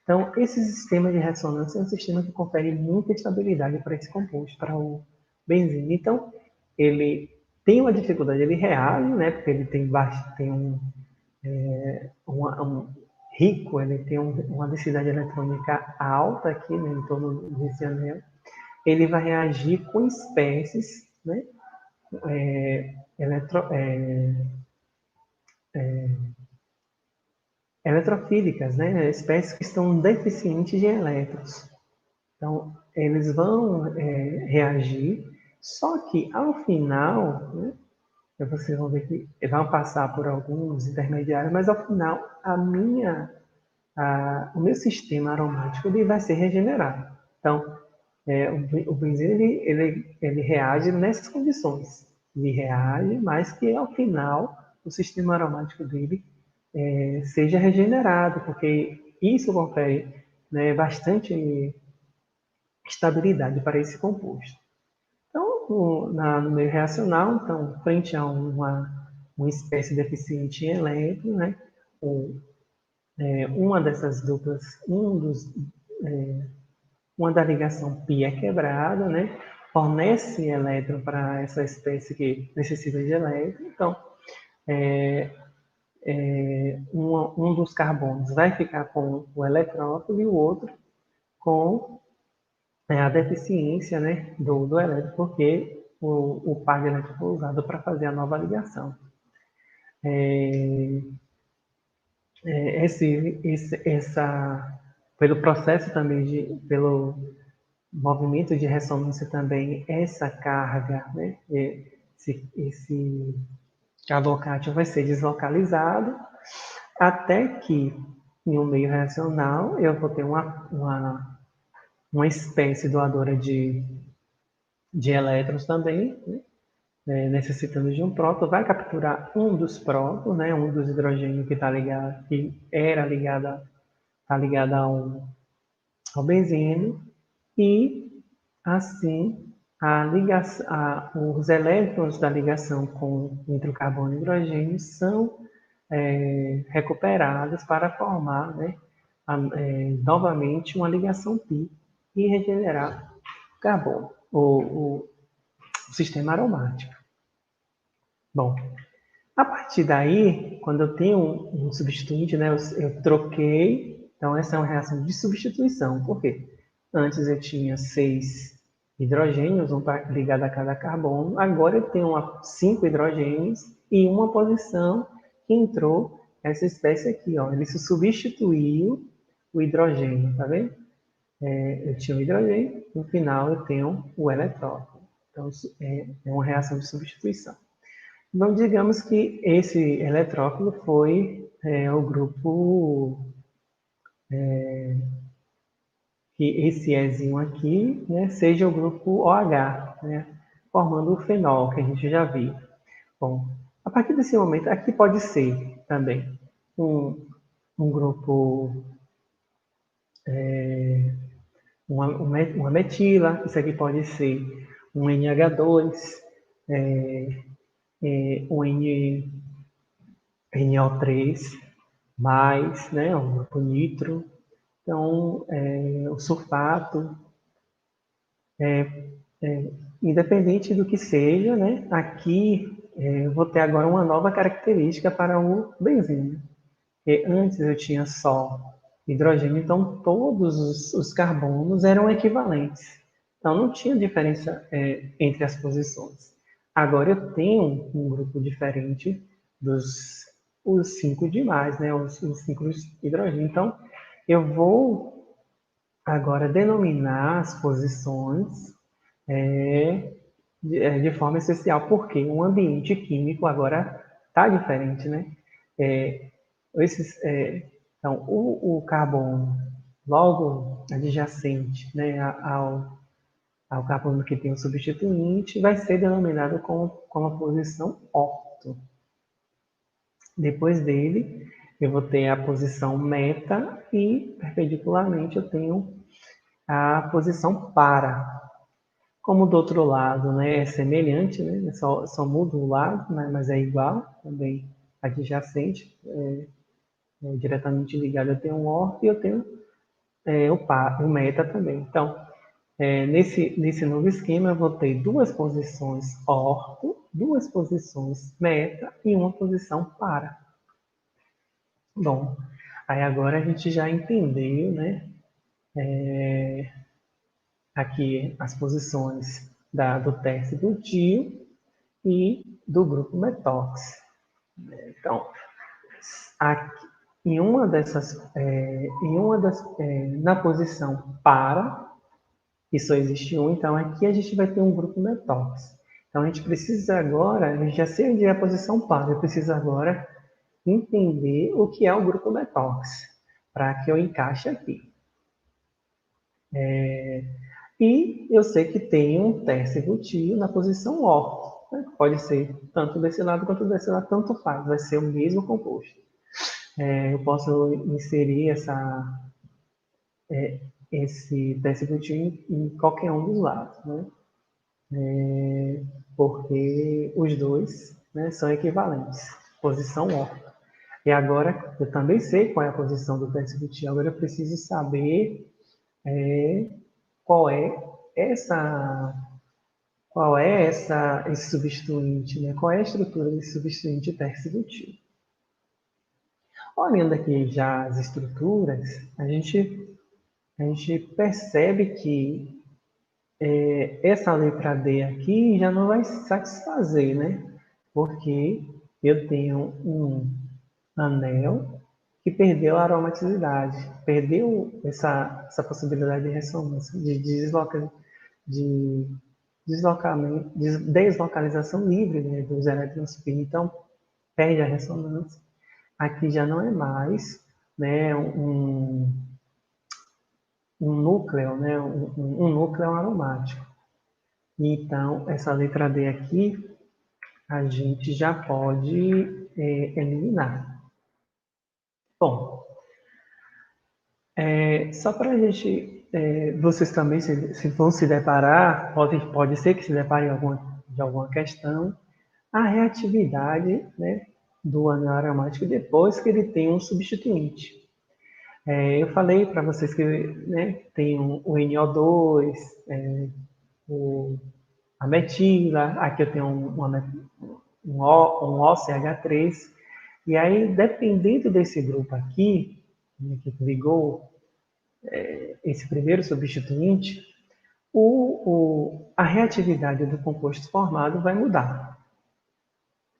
Então, esse sistema de ressonância é um sistema que confere muita estabilidade para esse composto, para o benzeno. Então, ele tem uma dificuldade, ele reage, né, porque ele tem rico, ele tem uma densidade eletrônica alta aqui, né, em torno desse anel. Ele vai reagir com espécies, né, eletrofílicas, né, espécies que estão deficientes de elétrons. Então, eles vão reagir, só que ao final, né, vocês vão ver que vão passar por alguns intermediários, mas ao final o meu sistema aromático ele vai ser regenerado. Então, O benzeno ele reage nessas condições. Ele reage, mas que ao final o sistema aromático dele seja regenerado, porque isso confere, né, bastante estabilidade para esse composto. Então, no meio reacional, então, frente a uma espécie deficiente em elétron, né, uma dessas duplas, uma da ligação π é quebrada, né, fornece elétron para essa espécie que necessita de elétron. Então, um dos carbonos vai ficar com o eletrófilo e o outro com a deficiência, né, do elétron, porque o par de elétron foi usado para fazer a nova ligação. Pelo processo também, pelo movimento de ressonância também, essa carga, né, esse carbocation vai ser deslocalizado até que, em um meio reacional, eu vou ter uma espécie doadora de elétrons também, né, necessitando de um próton, vai capturar um dos prótons, né, um dos hidrogênios que está ligado, que era ligado, está ligado ao benzeno, e assim os elétrons da ligação entre o carbono e o hidrogênio são recuperados para formar, né, novamente uma ligação π e regenerar o carbono, o sistema aromático. Bom, a partir daí, quando eu tenho um substituinte, né, eu troquei, então essa é uma reação de substituição. Por quê? Antes eu tinha 6 hidrogênios, um ligado a cada carbono, agora eu tenho 5 hidrogênios e uma posição que entrou essa espécie aqui, ó. Ele se substituiu o hidrogênio, tá vendo? Eu tinha o hidrogênio, no final eu tenho o eletrófilo. Então, isso é uma reação de substituição. Então, digamos que esse eletrófilo foi o grupo, que esse Ezinho aqui, né, seja o grupo OH, né, formando o fenol, que a gente já viu. Bom, a partir desse momento, aqui pode ser também um grupo, uma metila, isso aqui pode ser um NH2, um NO3, né, um grupo nitro. Então, o sulfato, independente do que seja, né, aqui eu vou ter agora uma nova característica para o benzeno. Antes eu tinha só hidrogênio, então todos os carbonos eram equivalentes. Então não tinha diferença entre as posições. Agora eu tenho um grupo diferente dos os 5 demais, né, os 5 hidrogênios. Então eu vou agora denominar as posições de forma especial, porque o ambiente químico agora está diferente, né? Então, o carbono logo adjacente, né, ao carbono que tem o substituinte vai ser denominado como a posição orto. Depois dele, eu vou ter a posição meta e, perpendicularmente, eu tenho a posição para. Como do outro lado, né, é semelhante, né, só muda o lado, né, mas é igual, também adjacente, diretamente ligado, eu tenho um orto e eu tenho o meta também. Então, nesse novo esquema, eu vou ter 2 posições orto, 2 posições meta e uma posição para. Bom, aí agora a gente já entendeu, né, aqui as posições do teste do tio e do grupo metox. Então, aqui, na posição para, e só existe um, então aqui a gente vai ter um grupo metox. Então a gente precisa agora, a gente já sei onde é a posição para, eu preciso agora entender o que é o grupo metox, para que eu encaixe aqui. E eu sei que tem um tércio butil na posição orto, né? Pode ser tanto desse lado quanto desse lado, tanto faz, vai ser o mesmo composto. Eu posso inserir esse tércio butil em qualquer um dos lados, né? Porque os dois, né, são equivalentes, posição orto. E agora, eu também sei qual é a posição do tércio butil, agora eu preciso saber qual é essa esse substituinte, né? Qual é a estrutura desse substituinte tércio butil? Olhando aqui já as estruturas, a gente percebe que essa letra D aqui já não vai satisfazer, né? Porque eu tenho um anel que perdeu a aromaticidade, perdeu essa possibilidade de ressonância, de deslocamento, de deslocalização livre, né, dos elétrons pi. Então, perde a ressonância. Aqui já não é mais, né, um núcleo, né, um núcleo aromático. Então, essa letra D aqui, a gente já pode eliminar. Bom, só para a gente, vocês também se vão se deparar, pode ser que se deparem de alguma questão, a reatividade, né, do anel aromático depois que ele tem um substituinte. Eu falei para vocês que, né, tem o NO2, a metila, aqui eu tenho um OCH3, e aí, dependendo desse grupo aqui, né, que ligou esse primeiro substituinte, a reatividade do composto formado vai mudar.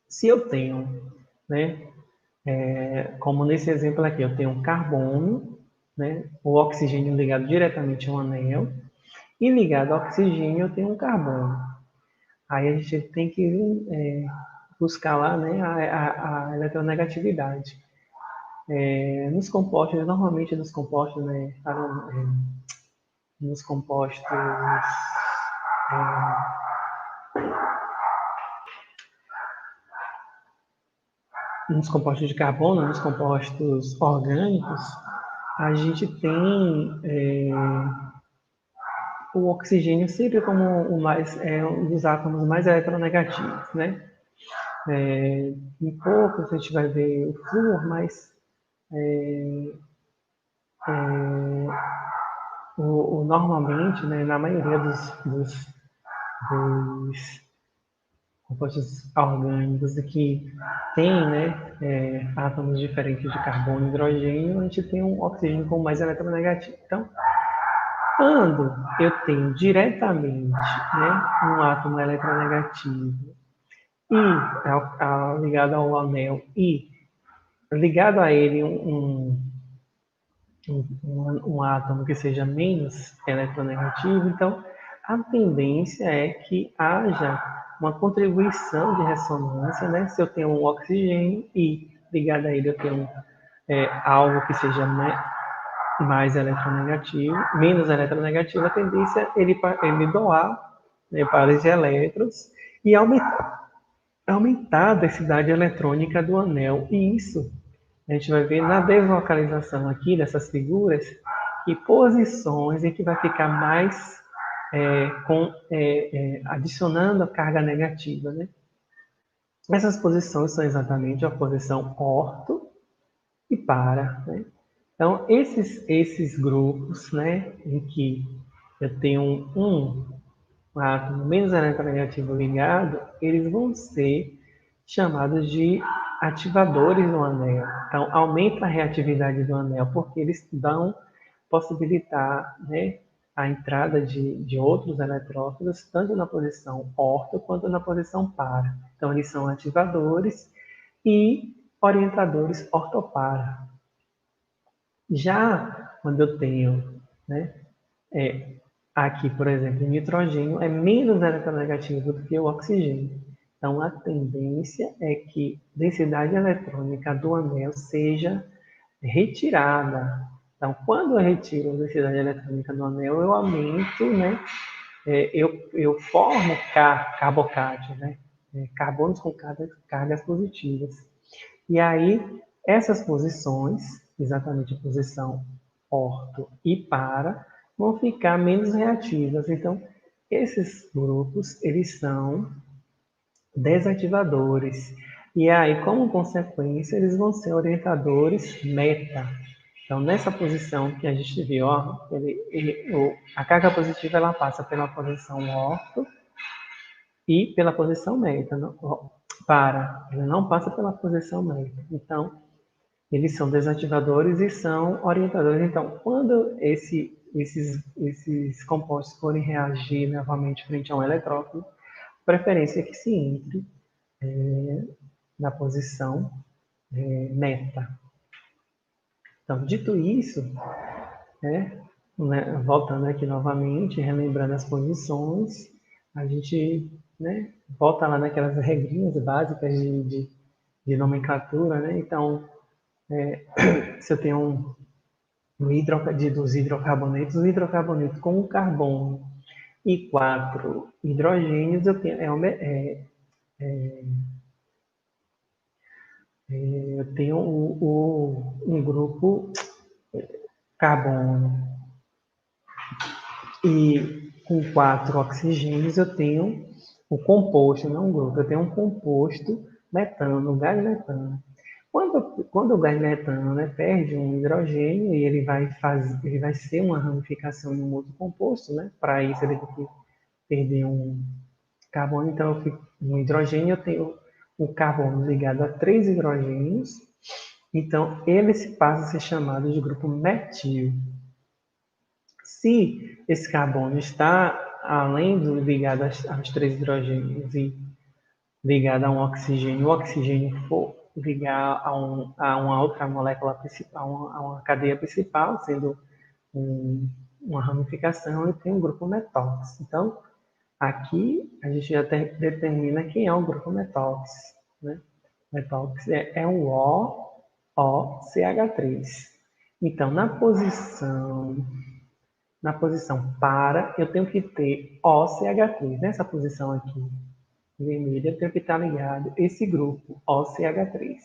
Se eu tenho, né, como nesse exemplo aqui, eu tenho um carbono, né, o oxigênio ligado diretamente a um anel, e ligado ao oxigênio eu tenho um carbono. Aí a gente tem que buscar lá, né, a eletronegatividade. Nos compostos, normalmente nos compostos, né, nos compostos de carbono, nos compostos orgânicos, a gente tem o oxigênio sempre como um dos átomos mais eletronegativos, né? Em poucos a gente vai ver o flúor, mas normalmente, né, na maioria dos compostos orgânicos que tem, né, átomos diferentes de carbono e hidrogênio, a gente tem um oxigênio como mais eletronegativo. Então, quando eu tenho diretamente, né, um átomo eletronegativo e ligado ao anel e ligado a ele um átomo que seja menos eletronegativo, então a tendência é que haja uma contribuição de ressonância, né? Se eu tenho um oxigênio e ligado a ele eu tenho algo que seja mais eletronegativo, menos eletronegativo, a tendência é ele doar, né, pares de elétrons e aumentar a densidade eletrônica do anel. E isso a gente vai ver na deslocalização aqui dessas figuras que posições em que vai ficar mais adicionando a carga negativa, né? Essas posições são exatamente a posição orto e para, né? Então, esses grupos, né, em que eu tenho um átomo menos eletronegativo ligado, eles vão ser chamados de ativadores do anel. Então, aumenta a reatividade do anel, porque eles vão possibilitar, né, a entrada de outros eletrófilos, tanto na posição orto quanto na posição para. Então, eles são ativadores e orientadores ortopara. Já quando eu tenho, né, aqui, por exemplo, o nitrogênio é menos eletronegativo do que o oxigênio. Então, a tendência é que a densidade eletrônica do anel seja retirada. Então, quando eu retiro a densidade eletrônica do anel, eu aumento, né? Eu formo carbocátion, né? Carbonos com cargas positivas. E aí, essas posições, exatamente a posição orto e para, vão ficar menos reativas. Então, esses grupos, eles são desativadores. E aí, como consequência, eles vão ser orientadores meta. Então, nessa posição que a gente viu, ó, a carga positiva ela passa pela posição orto e pela posição meta. Ele não passa pela posição meta. Então, eles são desativadores e são orientadores. Então, quando esses compostos forem reagir novamente frente a um eletrófilo, preferência é que se entre na posição meta. Então, dito isso, né, voltando aqui novamente, relembrando as posições, a gente, né, volta lá naquelas regrinhas básicas de nomenclatura, né? Então, se eu tenho dos hidrocarbonetos, o hidrocarboneto com um carbono e 4 hidrogênios, eu tenho um grupo carbono e com 4 oxigênios eu tenho o composto, não um grupo, eu tenho um composto metano, gás metano. Quando o gás metano, né, perde um hidrogênio e ele vai ser uma ramificação em um outro composto, né? Para isso ele tem que perder um carbono, então eu fico um hidrogênio, eu tenho o carbono ligado a 3 hidrogênios, então ele passa a ser chamado de grupo metil. Se esse carbono está além do ligado aos 3 hidrogênios e ligado a um oxigênio, o oxigênio for ligar a uma outra molécula principal, a uma cadeia principal, sendo uma ramificação, e tem um grupo metóx. Então, aqui a gente já determina quem é o grupo metóx. Né? Metóx é um OCH3. Então, na posição para, eu tenho que ter OCH3. Nessa posição aqui, vermelha, eu tenho que estar ligado esse grupo, OCH3.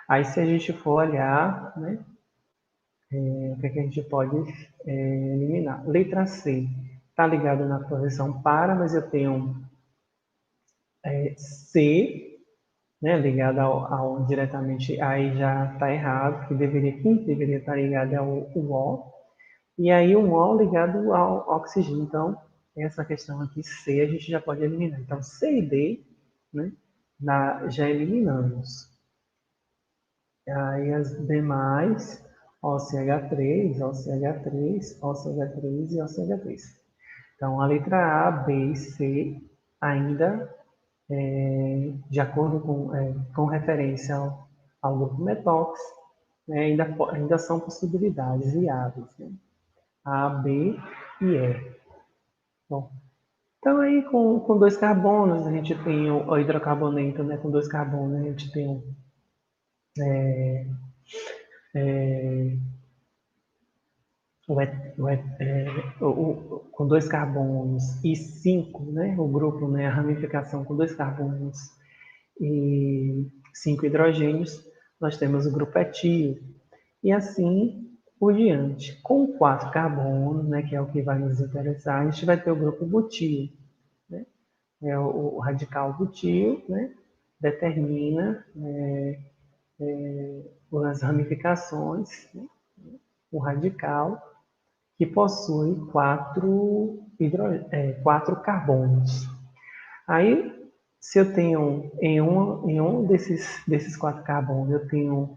Aí, se a gente for olhar, né, o que, é que a gente pode eliminar? Letra C está ligado na posição para, mas eu tenho C, né, ligado diretamente, aí já está errado, quem deveria estar ligado é o O, e aí um O ligado ao oxigênio. Então, essa questão aqui, C, a gente já pode eliminar. Então, C e D, né, já eliminamos. Aí as demais, OCH3, OCH3, OCH3 e OCH3. Então, a letra A, B e C ainda, de acordo com referência ao grupo metóx, né, ainda são possibilidades viáveis. Né? A, B e E. Bom, então, aí com dois carbonos, a gente tem o hidrocarboneto, né, com dois carbonos, a gente tem com dois carbonos e 5, né, o grupo, né, a ramificação com dois carbonos e 5 hidrogênios, nós temos o grupo etil. E assim por diante. Com 4 carbonos, né, que é o que vai nos interessar, a gente vai ter o grupo butil. Né? É o radical butil, né, determina as ramificações, né, o radical que possui 4 carbonos. Aí, se eu tenho em um desses 4 carbonos, eu tenho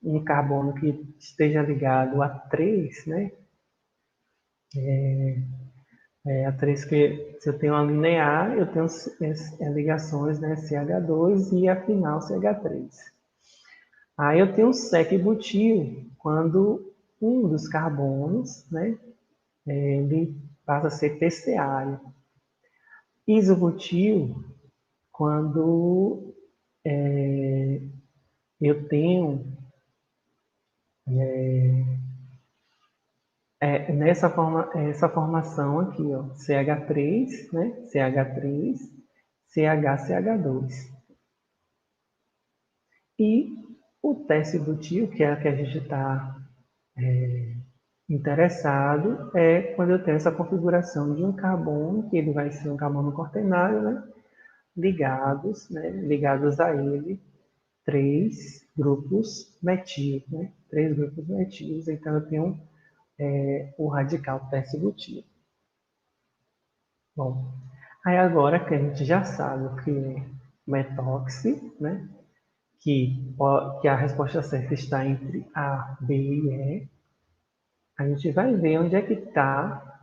um carbono que esteja ligado a 3, né? A 3 que se eu tenho uma linear, eu tenho ligações, né? CH2 e a final CH3. Aí eu tenho sec-butil, quando um dos carbonos, né? Ele passa a ser terciário. Isobutil, quando eu tenho Essa formação aqui, ó, CH3, né? CH3, CHCH2. E o teste-butil, que é a que a gente está interessado, é quando eu tenho essa configuração de um carbono, que ele vai ser um carbono quaternário, né? Ligados a ele, três grupos metil, né? Três grupos metis, então eu tenho o radical teste-butil. Bom, aí agora que a gente já sabe o que é metóxi, né? Que a resposta certa está entre A, B e E, a gente vai ver onde é que está,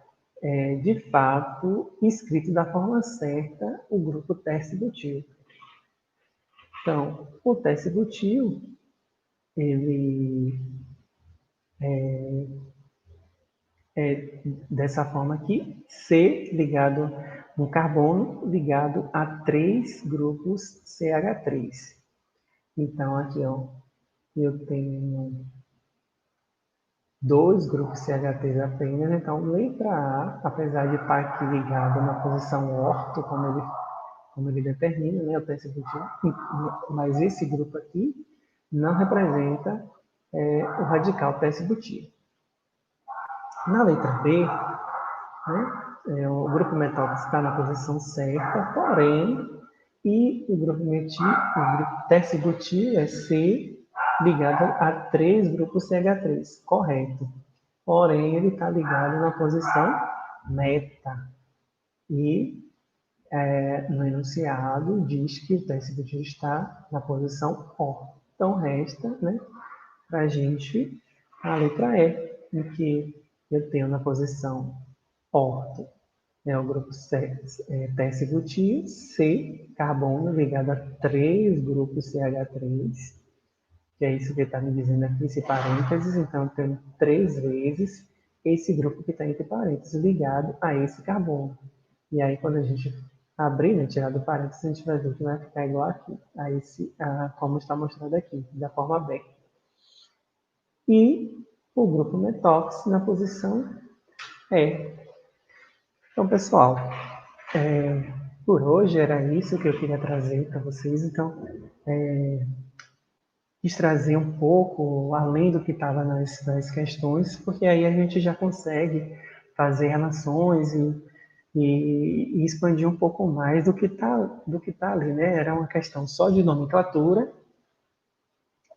de fato, escrito da forma certa o grupo teste-butil. Então, o teste-butil, ele é dessa forma aqui, C ligado no carbono, ligado a três grupos CH3. Então, aqui, ó, eu tenho dois grupos CH3 apenas, então letra A, apesar de estar aqui ligado na posição orto, como ele determina, né, o teste butil, mas esse grupo aqui não representa o radical teste butil. Na letra B, né, o grupo metóxico está na posição certa, porém, e o grupo metil, o grupo teste butil é C ligado a três grupos CH3, correto. Porém, ele está ligado na posição meta. E no enunciado diz que o teste butil está na posição O. Então, resta, né, para a gente a letra E, em que eu tenho na posição orto, o grupo teste butil, C, carbono ligado a três grupos CH3, que é isso que está me dizendo aqui, esse parênteses, então eu tenho três vezes esse grupo que está entre parênteses ligado a esse carbono. E aí, quando a gente abrir, né, tirar do parênteses, a gente vai ver que vai ficar igual aqui, como está mostrado aqui, da forma B. E o grupo metóx na posição E. Então, pessoal, por hoje era isso que eu queria trazer para vocês. Então, quis trazer um pouco além do que estava nas questões, porque aí a gente já consegue fazer relações e expandir um pouco mais do que tá ali, né? Era uma questão só de nomenclatura,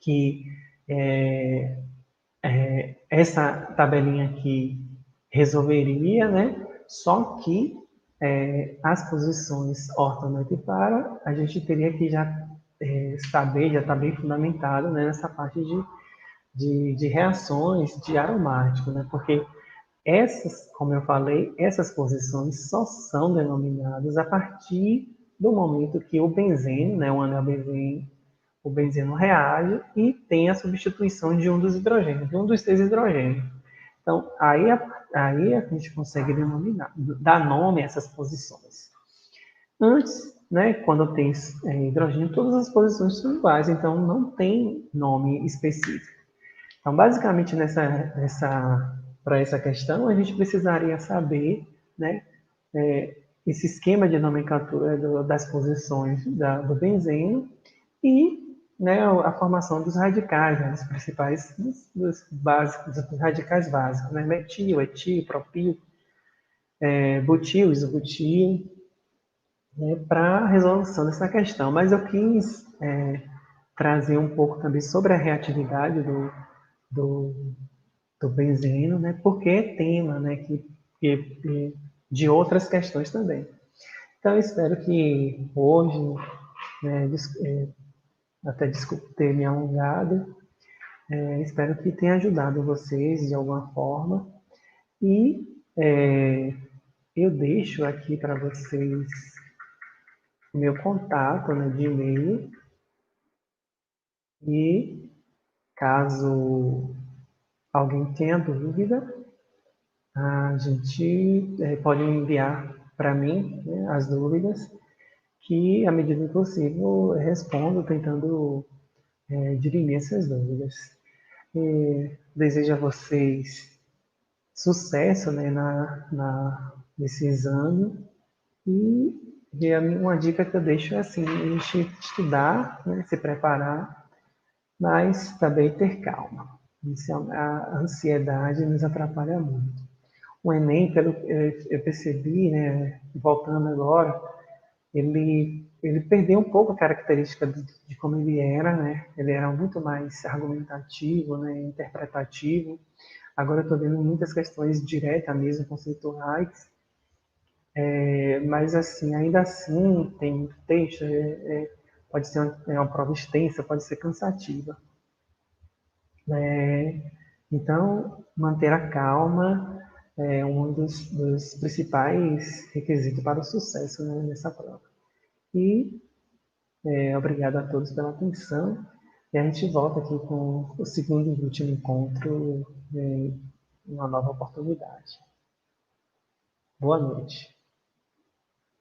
que essa tabelinha aqui resolveria, né? Só que as posições ortogonal e para, a gente teria que já saber, já está bem fundamentado, né, nessa parte de reações de aromático, né? Porque essas, como eu falei, essas posições só são denominadas a partir do momento que o benzeno, né, o anel benzeno, o benzeno reage e tem a substituição de um dos hidrogênios, de um dos três hidrogênios. Então, aí a gente consegue denominar, dar nome a essas posições. Antes, né, quando tem hidrogênio, todas as posições são iguais, então não tem nome específico. Então, basicamente, para essa questão, a gente precisaria saber, né, esse esquema de nomenclatura das posições do benzeno e, né, a formação dos radicais, né, dos principais, dos básicos, dos radicais básicos, né, metil, etil, propil, butil, isobutil, né, para a resolução dessa questão. Mas eu quis trazer um pouco também sobre a reatividade do, do benzeno, né, porque é tema, né, de outras questões também. Então, eu espero que hoje, né, até desculpe ter me alongado, espero que tenha ajudado vocês de alguma forma. E eu deixo aqui para vocês o meu contato, né, de e-mail. E caso alguém tenha dúvida, a gente pode enviar para mim, né, as dúvidas, que, à medida do possível, eu respondo tentando dirimir essas dúvidas. Desejo a vocês sucesso, né, nesse exame. Uma dica que eu deixo é assim, a gente estudar, né, se preparar, mas também ter calma. A ansiedade nos atrapalha muito. O Enem, pelo que eu percebi, né, voltando agora, ele perdeu um pouco a característica de como ele era, né? Ele era muito mais argumentativo, né, interpretativo. Agora eu estou vendo muitas questões diretas mesmo, conceituais, mas assim, ainda assim tem muito texto, pode ser uma prova extensa, pode ser cansativa. Então, manter a calma é um dos principais requisitos para o sucesso, né, nessa prova. E obrigado a todos pela atenção. E a gente volta aqui com o segundo e último encontro em uma nova oportunidade. Boa noite.